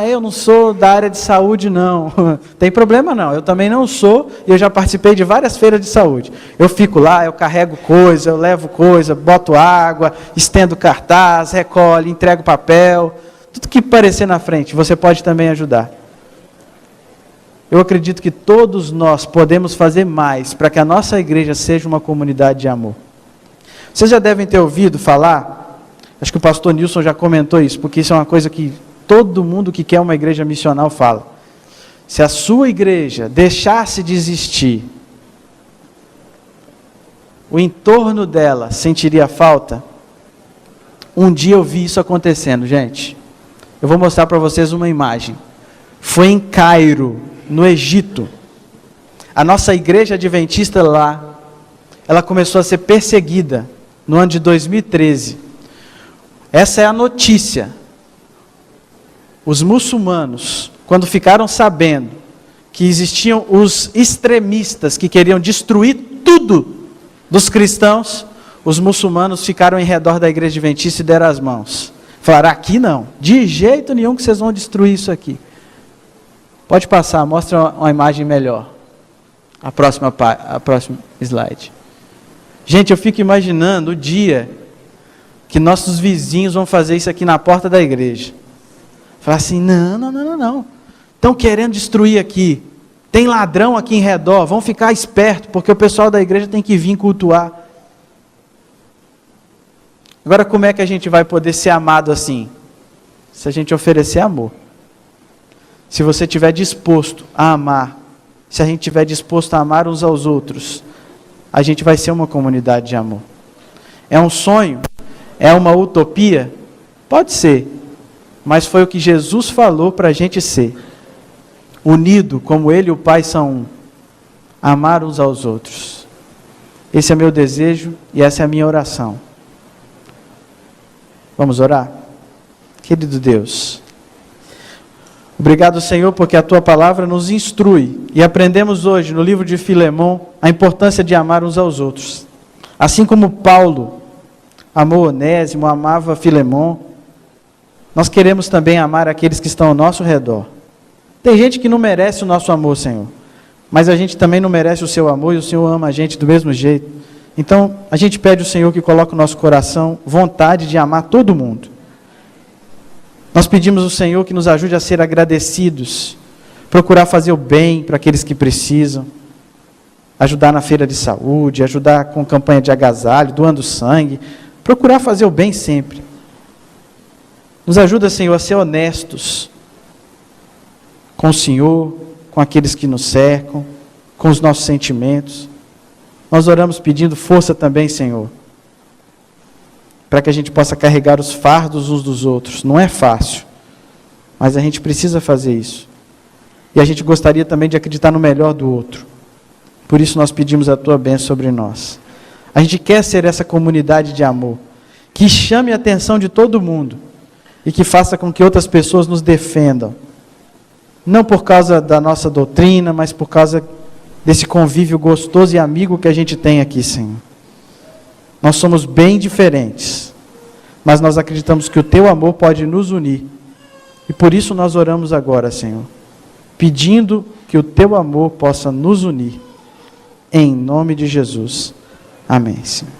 Eu não sou da área de saúde, não. Tem problema não, eu também não sou, e eu já participei de várias feiras de saúde. Eu fico lá, eu carrego coisa, eu levo coisa, boto água, estendo cartaz, recolho, entrego papel, tudo que aparecer na frente, você pode também ajudar. Eu acredito que todos nós podemos fazer mais para que a nossa igreja seja uma comunidade de amor. Vocês já devem ter ouvido falar, acho que o pastor Nilson já comentou isso, porque isso é uma coisa que todo mundo que quer uma igreja missional fala. Se a sua igreja deixasse de existir, o entorno dela sentiria falta. Um dia eu vi isso acontecendo, gente. Eu vou mostrar para vocês uma imagem. Foi em Cairo, no Egito. A nossa igreja adventista lá, ela começou a ser perseguida no ano de 2013. Essa é a notícia. Os muçulmanos, quando ficaram sabendo que existiam os extremistas que queriam destruir tudo dos cristãos, os muçulmanos ficaram em redor da igreja adventista e deram as mãos. Falaram, aqui não, de jeito nenhum que vocês vão destruir isso aqui. Pode passar, mostra uma imagem melhor. A próxima slide. Gente, eu fico imaginando o dia que nossos vizinhos vão fazer isso aqui na porta da igreja. Falar assim, não. Estão querendo destruir aqui. Tem ladrão aqui em redor, vão ficar espertos, porque o pessoal da igreja tem que vir cultuar. Agora, como é que a gente vai poder ser amado assim? Se a gente oferecer amor. Se você estiver disposto a amar, se a gente estiver disposto a amar uns aos outros, a gente vai ser uma comunidade de amor. É um sonho? É uma utopia? Pode ser. mas foi o que Jesus falou para a gente ser. Unido como Ele e o Pai são um. Amar uns aos outros. Esse é meu desejo e essa é a minha oração. Vamos orar? Querido Deus, obrigado, Senhor, porque a Tua palavra nos instrui e aprendemos hoje no livro de Filemão a importância de amar uns aos outros. Assim como Paulo amou Onésimo, amava Filemão, nós queremos também amar aqueles que estão ao nosso redor. Tem gente que não merece o nosso amor, Senhor, mas a gente também não merece o Seu amor e o Senhor ama a gente do mesmo jeito. Então, a gente pede ao Senhor que coloque no nosso coração vontade de amar todo mundo. Nós pedimos ao Senhor que nos ajude a ser agradecidos, procurar fazer o bem para aqueles que precisam, ajudar na feira de saúde, ajudar com campanha de agasalho, doando sangue, procurar fazer o bem sempre. Nos ajuda, Senhor, a ser honestos com o Senhor, com aqueles que nos cercam, com os nossos sentimentos. Nós oramos pedindo força também, Senhor, para que a gente possa carregar os fardos uns dos outros. Não é fácil, mas a gente precisa fazer isso. E a gente gostaria também de acreditar no melhor do outro. Por isso nós pedimos a Tua bênção sobre nós. A gente quer ser essa comunidade de amor, que chame a atenção de todo mundo e que faça com que outras pessoas nos defendam. Não por causa da nossa doutrina, mas por causa desse convívio gostoso e amigo que a gente tem aqui, Senhor. Nós somos bem diferentes, mas nós acreditamos que o Teu amor pode nos unir. E por isso nós oramos agora, Senhor, pedindo que o Teu amor possa nos unir. Em nome de Jesus. Amém, Senhor.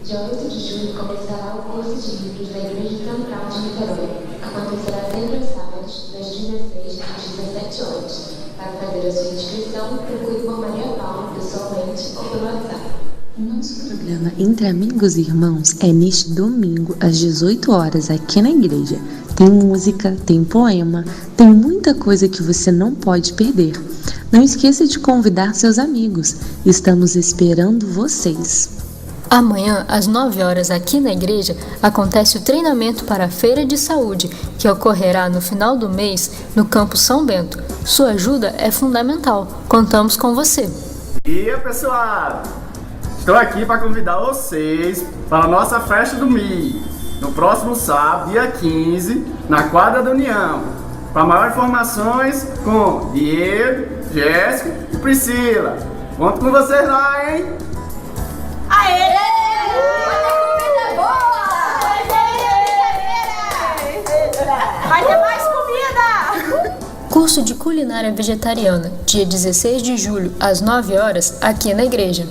Dia 8 de julho começará o curso de livros da Igreja Central de Niterói. Acontecerá sempre aos sábados, das 16 às 17 horas. Para fazer a sua inscrição, procure por Maria Paula pessoalmente ou pelo WhatsApp. O nosso programa Entre Amigos e Irmãos é neste domingo às 18 horas aqui na igreja. Tem música, tem poema, tem muita coisa que você não pode perder. Não esqueça de convidar seus amigos. Estamos esperando vocês. Amanhã, às 9 horas, aqui na igreja, acontece o treinamento para a Feira de Saúde, que ocorrerá no final do mês no Campo São Bento. Sua ajuda é fundamental. Contamos com você. E aí, pessoal? Estou aqui para convidar vocês para a nossa festa do milho, no próximo sábado, dia 15, na quadra da União. Para maiores informações, com Diego, Jéssica e Priscila. Conto com vocês lá, hein? Aê! Muita comida boa! Vai ter mais comida! Curso de Culinária Vegetariana, dia 16 de julho, às 9 horas, aqui na igreja.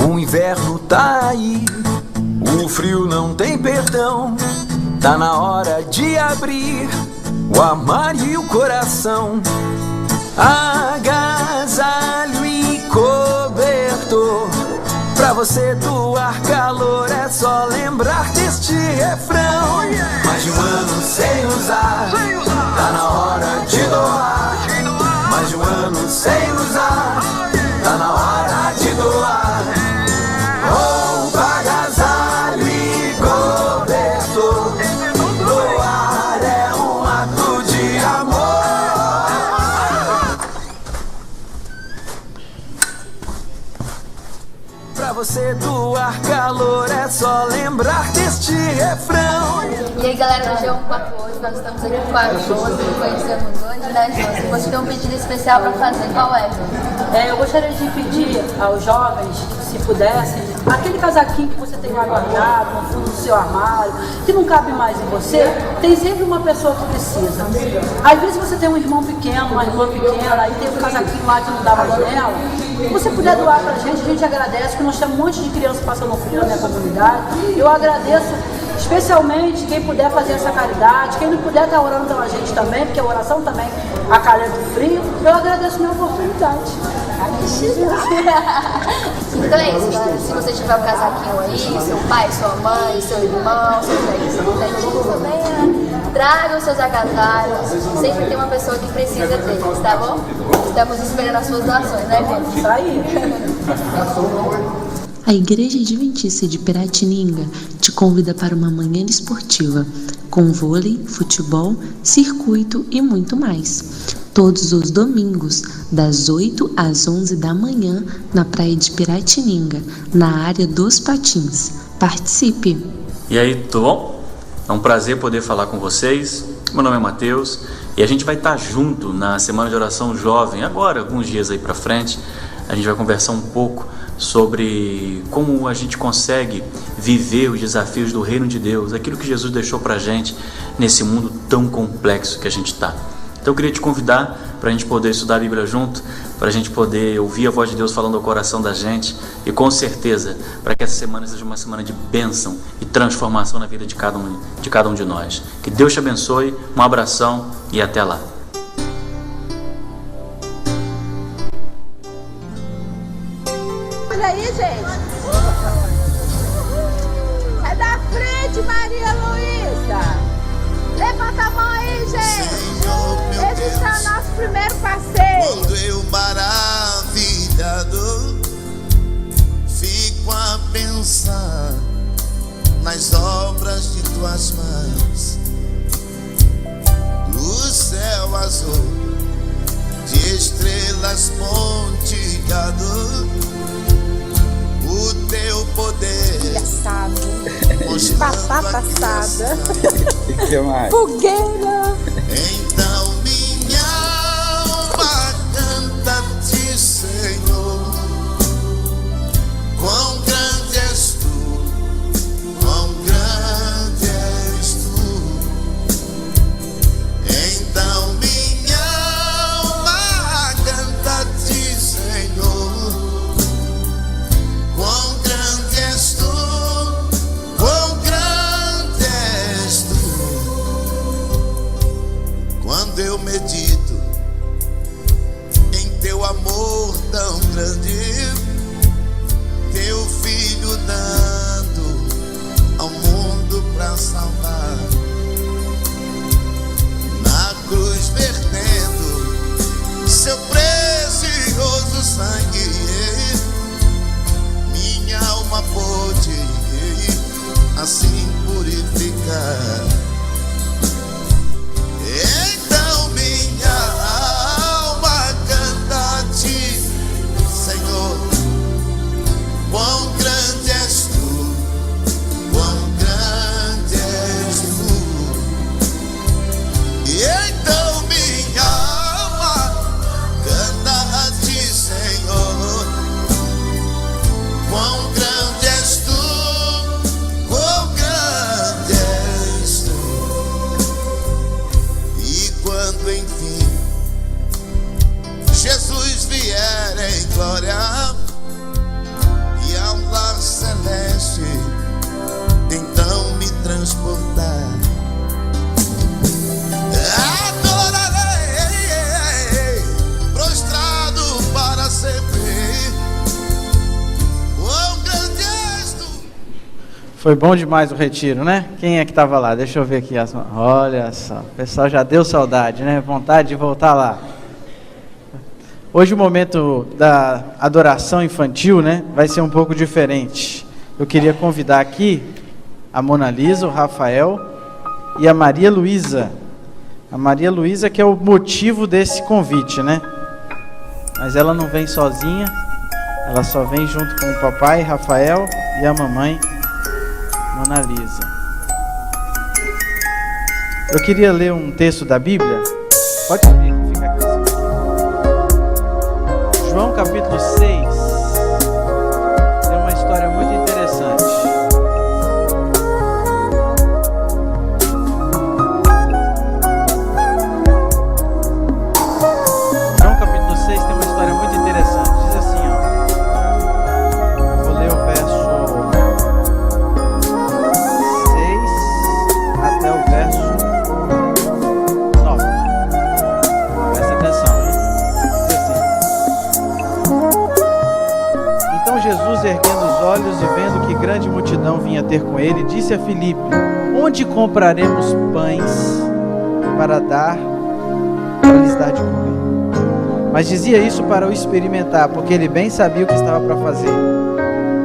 O inverno tá aí, o frio não tem perdão. Tá na hora de abrir o armário e o coração. Agasalho e cobertor, pra você doar calor é só lembrar deste refrão. Mais de um ano sem usar, tá na hora de doar. Mais de um ano sem usar, tá na hora de doar. Roupa, agasalho e cobertor, doar é um ato de amor. Pra você doar calor é só lembrar deste refrão. E aí galera, hoje é um papo hoje, nós estamos aqui com a Josi, conhecendo o Doni da Josi. Você tem um pedido especial para fazer, qual é? Eu gostaria de pedir aos jovens, se pudessem, aquele casaquinho que você tem lá guardado no fundo do seu armário, que não cabe mais em você, tem sempre uma pessoa que precisa. Às vezes você tem um irmão pequeno, uma irmã pequena, e tem um casaquinho lá que não dá mais nela. Se você puder doar pra gente, a gente agradece, porque nós temos um monte de crianças passando frio na minha comunidade. Eu agradeço Especialmente quem puder fazer essa caridade, quem não puder estar orando pela gente também, porque a oração também acalenta o frio, eu agradeço a minha oportunidade. Então é isso, galera. Se você tiver um casaquinho aí, seu pai, sua mãe, seu irmão, seus netinhos também, né? Tragam seus agasalhos. Sempre tem uma pessoa que precisa deles, tá bom? Estamos esperando as suas doações, né, gente? Isso aí. A Igreja Adventista de Piratininga te convida para uma manhã esportiva, com vôlei, futebol, circuito e muito mais. Todos os domingos, das 8 às 11 da manhã, na praia de Piratininga, na área dos Patins. Participe! E aí, tudo bom? É um prazer poder falar com vocês. Meu nome é Matheus e a gente vai estar junto na Semana de Oração Jovem, agora, alguns dias aí para frente. A gente vai conversar um pouco sobre como a gente consegue viver os desafios do reino de Deus, aquilo que Jesus deixou para a gente nesse mundo tão complexo que a gente está. Então eu queria te convidar para a gente poder estudar a Bíblia junto, para a gente poder ouvir a voz de Deus falando ao coração da gente e com certeza para que essa semana seja uma semana de bênção e transformação na vida de cada um de nós. Que Deus te abençoe, um abração e até lá. Olha aí, gente. É da frente, Maria Luísa. Levanta a mão aí, gente. Senhor, esse é o nosso primeiro passeio. Quando eu maravilhado fico a pensar nas obras de tuas mãos, do céu azul, de estrelas pontilhado, o teu poder. Batata assada. Que mais? Fogueira. Então minha alma canta-te, Senhor. Quão grande és tu, quão grande és tu. Então minha alma canta-te, Senhor. Quão grande és tu, quão grande és tu. Quando eu medito em teu amor tão grande, teu filho dando ao mundo pra salvar, na cruz vertendo seu precioso sangue, minha alma pôde assim purificar. Então minha alma canta-te, Senhor. Quão grande és tu, quão grande és tu. E então minha alma canta-te, Senhor. Quão grande és tu, quão grande és tu. E quando enfim Jesus vier em glória e ao lar celeste então me transportar, adorarei prostrado para sempre. Quão grande és tu. Foi bom demais o retiro, né? Quem é que estava lá? Deixa eu ver aqui as mãos. Olha só, o pessoal já deu saudade, né? Vontade de voltar lá. Hoje o momento da adoração infantil, né? Vai ser um pouco diferente. Eu queria convidar aqui a Mona Lisa, o Rafael e a Maria Luísa. A Maria Luísa que é o motivo desse convite, né? Mas ela não vem sozinha. Ela só vem junto com o papai, Rafael, e a mamãe, Mona Lisa. Eu queria ler um texto da Bíblia. Pode subir aqui, fica aqui. João capítulo 6. Tem uma história muito interessante. João capítulo 6 tem uma história muito interessante. Diz assim, ó. Eu vou ler o verso 6 Jesus, erguendo os olhos e vendo que grande multidão vinha ter com ele, disse a Filipe: onde compraremos pães para lhes dar de comer? Mas dizia isso para o experimentar, porque ele bem sabia o que estava para fazer.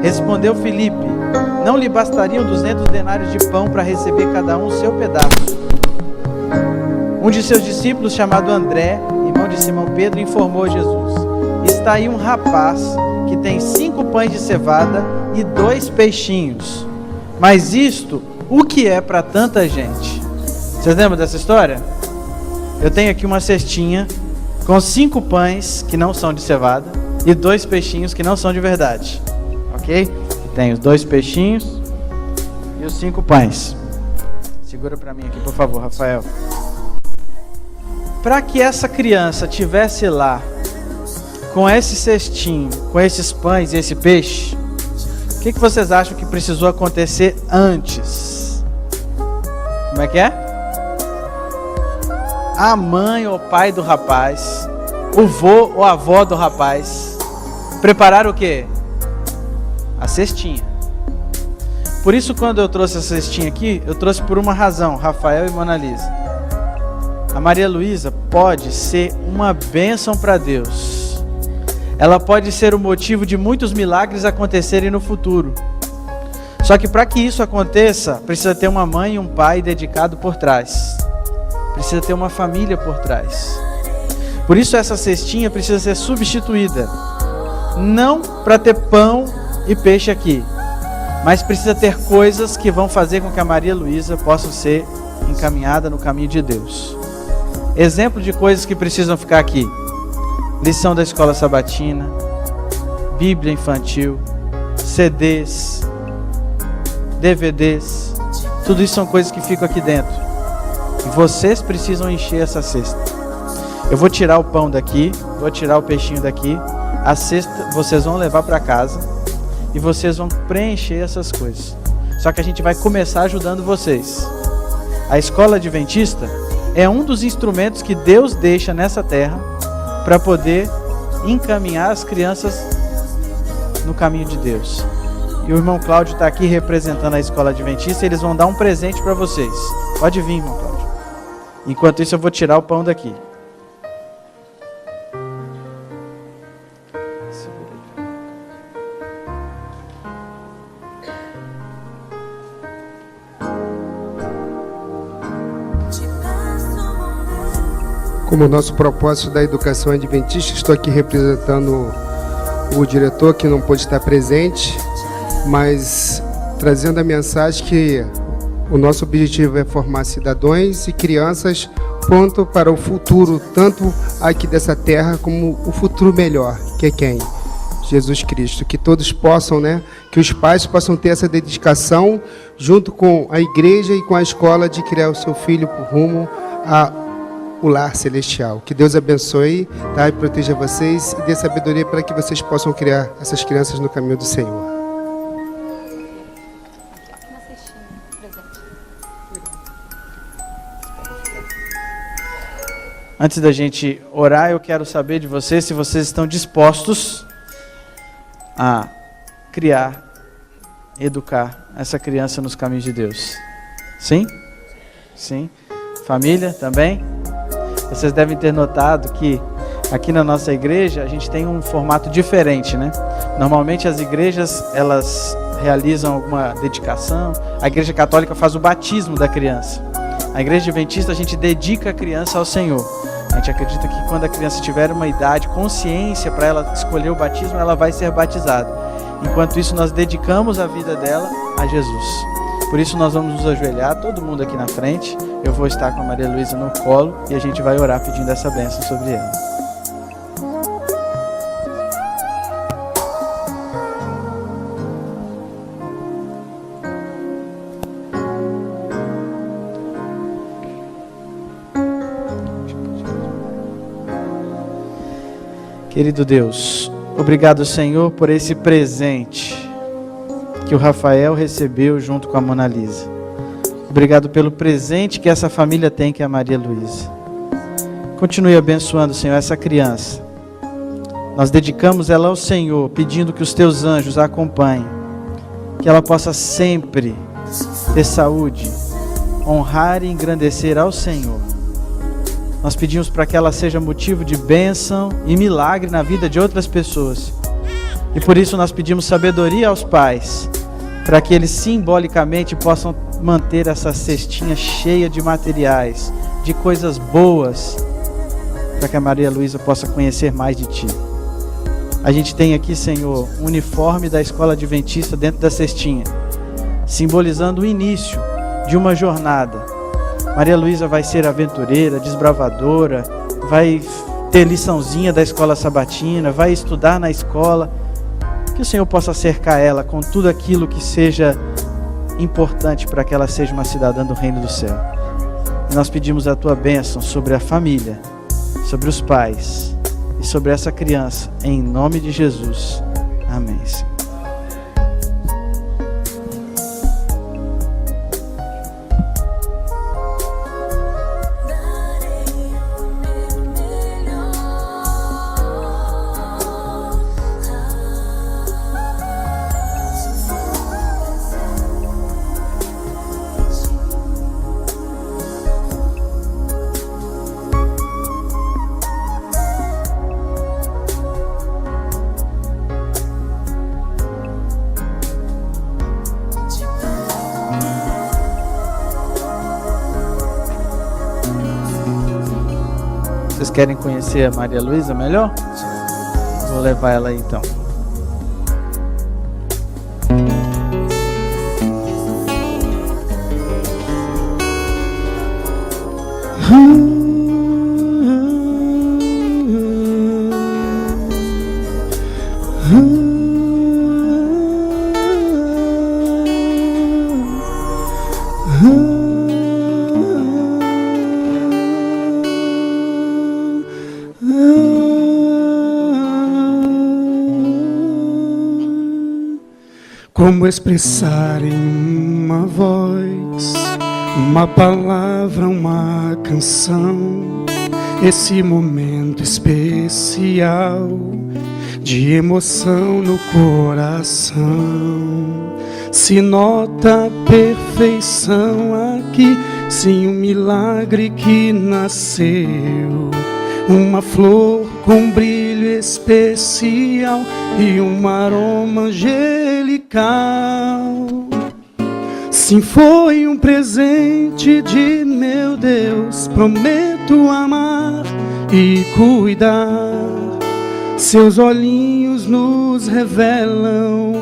Respondeu Filipe: não lhe bastariam 200 denários de pão para receber cada um o seu pedaço? Um de seus discípulos, chamado André, irmão de Simão Pedro, informou a Jesus: está aí um rapaz que tem 5 pães de cevada e 2 peixinhos. Mas isto, o que é para tanta gente? Vocês lembram dessa história? Eu tenho aqui uma cestinha com 5 pães que não são de cevada e 2 peixinhos que não são de verdade. Ok? Tem os 2 peixinhos e os 5 pães. Segura para mim aqui, por favor, Rafael. Para que essa criança tivesse lá com esse cestinho, com esses pães e esse peixe, o que vocês acham que precisou acontecer antes? Como é que é? A mãe ou pai do rapaz, o vô ou a avó do rapaz, prepararam o quê? A cestinha. Por isso, quando eu trouxe essa cestinha aqui, eu trouxe por uma razão, Rafael e Mona Lisa. A Maria Luísa pode ser uma bênção para Deus. Ela pode ser o motivo de muitos milagres acontecerem no futuro. Só que para que isso aconteça, precisa ter uma mãe e um pai dedicado por trás. Precisa ter uma família por trás. Por isso essa cestinha precisa ser substituída. Não para ter pão e peixe aqui, mas precisa ter coisas que vão fazer com que a Maria Luísa possa ser encaminhada no caminho de Deus. Exemplo de coisas que precisam ficar aqui: lição da escola sabatina, Bíblia infantil, CDs, DVDs, tudo isso são coisas que ficam aqui dentro. E vocês precisam encher essa cesta. Eu vou tirar o pão daqui, vou tirar o peixinho daqui, a cesta vocês vão levar para casa e vocês vão preencher essas coisas. Só que a gente vai começar ajudando vocês. A escola adventista é um dos instrumentos que Deus deixa nessa terra para poder encaminhar as crianças no caminho de Deus. E o irmão Cláudio está aqui representando a escola adventista e eles vão dar um presente para vocês. Pode vir, irmão Cláudio. Enquanto isso eu vou tirar o pão daqui. Como nosso propósito da educação adventista, estou aqui representando o diretor que não pôde estar presente, mas trazendo a mensagem que o nosso objetivo é formar cidadãos e crianças prontos para o futuro, tanto aqui dessa terra como o futuro melhor, que é quem? Jesus Cristo. Que todos possam, que os pais possam ter essa dedicação junto com a igreja e com a escola de criar o seu filho por rumo ao lar celestial. Que Deus abençoe, e proteja vocês e dê sabedoria para que vocês possam criar essas crianças no caminho do Senhor. Antes da gente orar, eu quero saber de vocês se vocês estão dispostos a criar, educar essa criança nos caminhos de Deus. Sim? Sim. Família também? Vocês devem ter notado que aqui na nossa igreja a gente tem um formato diferente, Normalmente as igrejas, elas realizam alguma dedicação. A igreja católica faz o batismo da criança. A igreja adventista, a gente dedica a criança ao Senhor. A gente acredita que quando a criança tiver uma idade, consciência para ela escolher o batismo, ela vai ser batizada. Enquanto isso, nós dedicamos a vida dela a Jesus. Por isso nós vamos nos ajoelhar, todo mundo aqui na frente. Eu vou estar com a Maria Luísa no colo e a gente vai orar pedindo essa bênção sobre ela. Querido Deus, obrigado, Senhor, por esse presente que o Rafael recebeu junto com a Mona Lisa. Obrigado pelo presente que essa família tem, que é a Maria Luísa. Continue abençoando, Senhor, essa criança. Nós dedicamos ela ao Senhor, pedindo que os teus anjos a acompanhem, que ela possa sempre ter saúde, honrar e engrandecer ao Senhor. Nós pedimos para que ela seja motivo de bênção e milagre na vida de outras pessoas. E por isso nós pedimos sabedoria aos pais, para que eles simbolicamente possam manter essa cestinha cheia de materiais, de coisas boas, para que a Maria Luísa possa conhecer mais de Ti. A gente tem aqui, Senhor, um uniforme da Escola Adventista dentro da cestinha, simbolizando o início de uma jornada. Maria Luísa vai ser aventureira, desbravadora, vai ter liçãozinha da escola sabatina, vai estudar na escola. Que o Senhor possa cercar ela com tudo aquilo que seja importante para que ela seja uma cidadã do reino do céu. E nós pedimos a Tua bênção sobre a família, sobre os pais e sobre essa criança, em nome de Jesus. Amém, Senhor. Vocês querem conhecer a Maria Luísa melhor? Vou levar ela aí então. Como expressar em uma voz, uma palavra, uma canção, esse momento especial de emoção no coração. Se nota a perfeição aqui, sim, um milagre que nasceu, uma flor com brilho especial e um aroma angelical. Sim, foi um presente de meu Deus, prometo amar e cuidar. Seus olhinhos nos revelam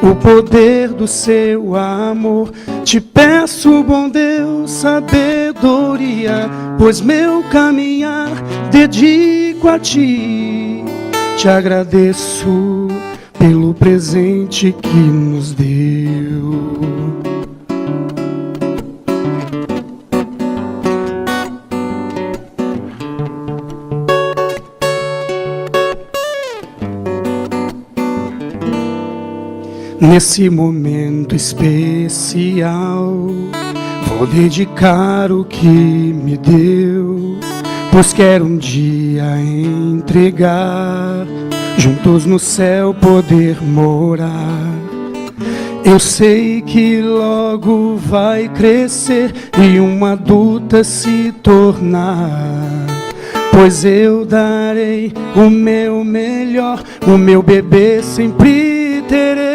o poder do seu amor. Te peço, bom Deus, sabedoria, pois meu caminhar dedico a Ti. Te agradeço pelo presente que nos deu. Nesse momento especial, vou dedicar o que me deu, pois quero um dia entregar, juntos no céu poder morar. Eu sei que logo vai crescer e uma adulta se tornar, pois eu darei o meu melhor, o meu bebê sempre terei.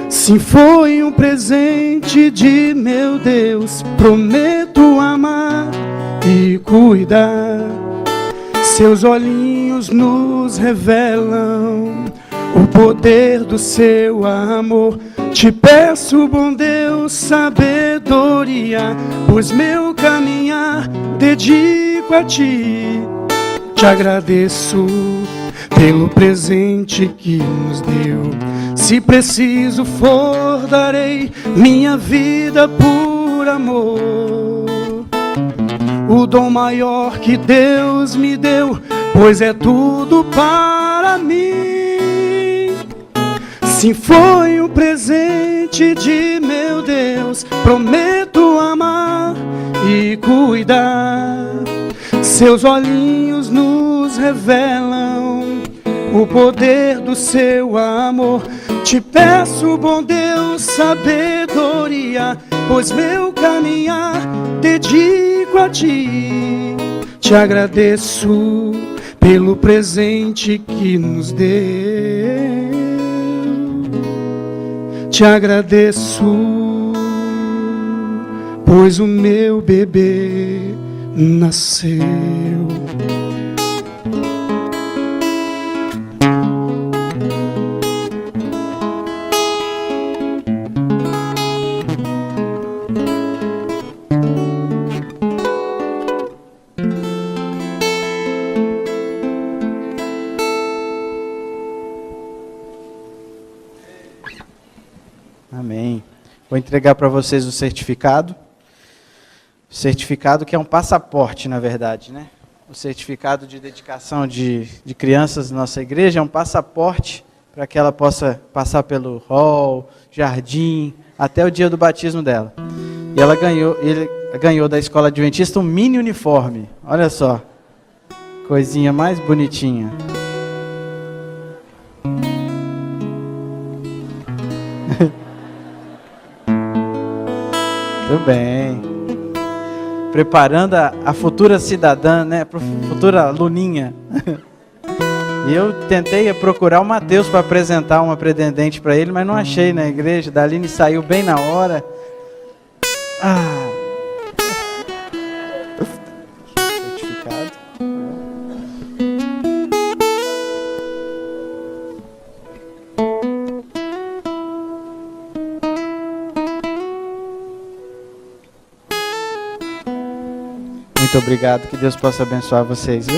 Sim, foi um presente de meu Deus, prometo amar e cuidar. Seus olhinhos nos revelam o poder do seu amor. Te peço, bom Deus, sabedoria, pois meu caminhar dedico a Ti. Te agradeço pelo presente que nos deu. Se preciso for, darei minha vida por amor. O dom maior que Deus me deu, pois é tudo para mim. Sim, foi um presente de meu Deus, prometo amar e cuidar. Seus olhinhos nos revelam o poder do seu amor. Te peço, bom Deus, sabedoria, pois meu caminhar dedico a ti. Te agradeço pelo presente que nos deu. Te agradeço, pois o meu bebê nasceu. Amém. Vou entregar para vocês o certificado. O certificado que é um passaporte, na verdade, né? O certificado de dedicação de crianças da nossa igreja é um passaporte para que ela possa passar pelo hall, jardim, até o dia do batismo dela. E ele ganhou da escola adventista um mini uniforme. Olha só, coisinha mais bonitinha. Muito bem. Preparando a futura cidadã, né? A futura Luninha. E eu tentei procurar o Mateus para apresentar uma pretendente para ele, mas não achei na igreja. Da Aline saiu bem na hora. Certificado. Muito obrigado, que Deus possa abençoar vocês, viu?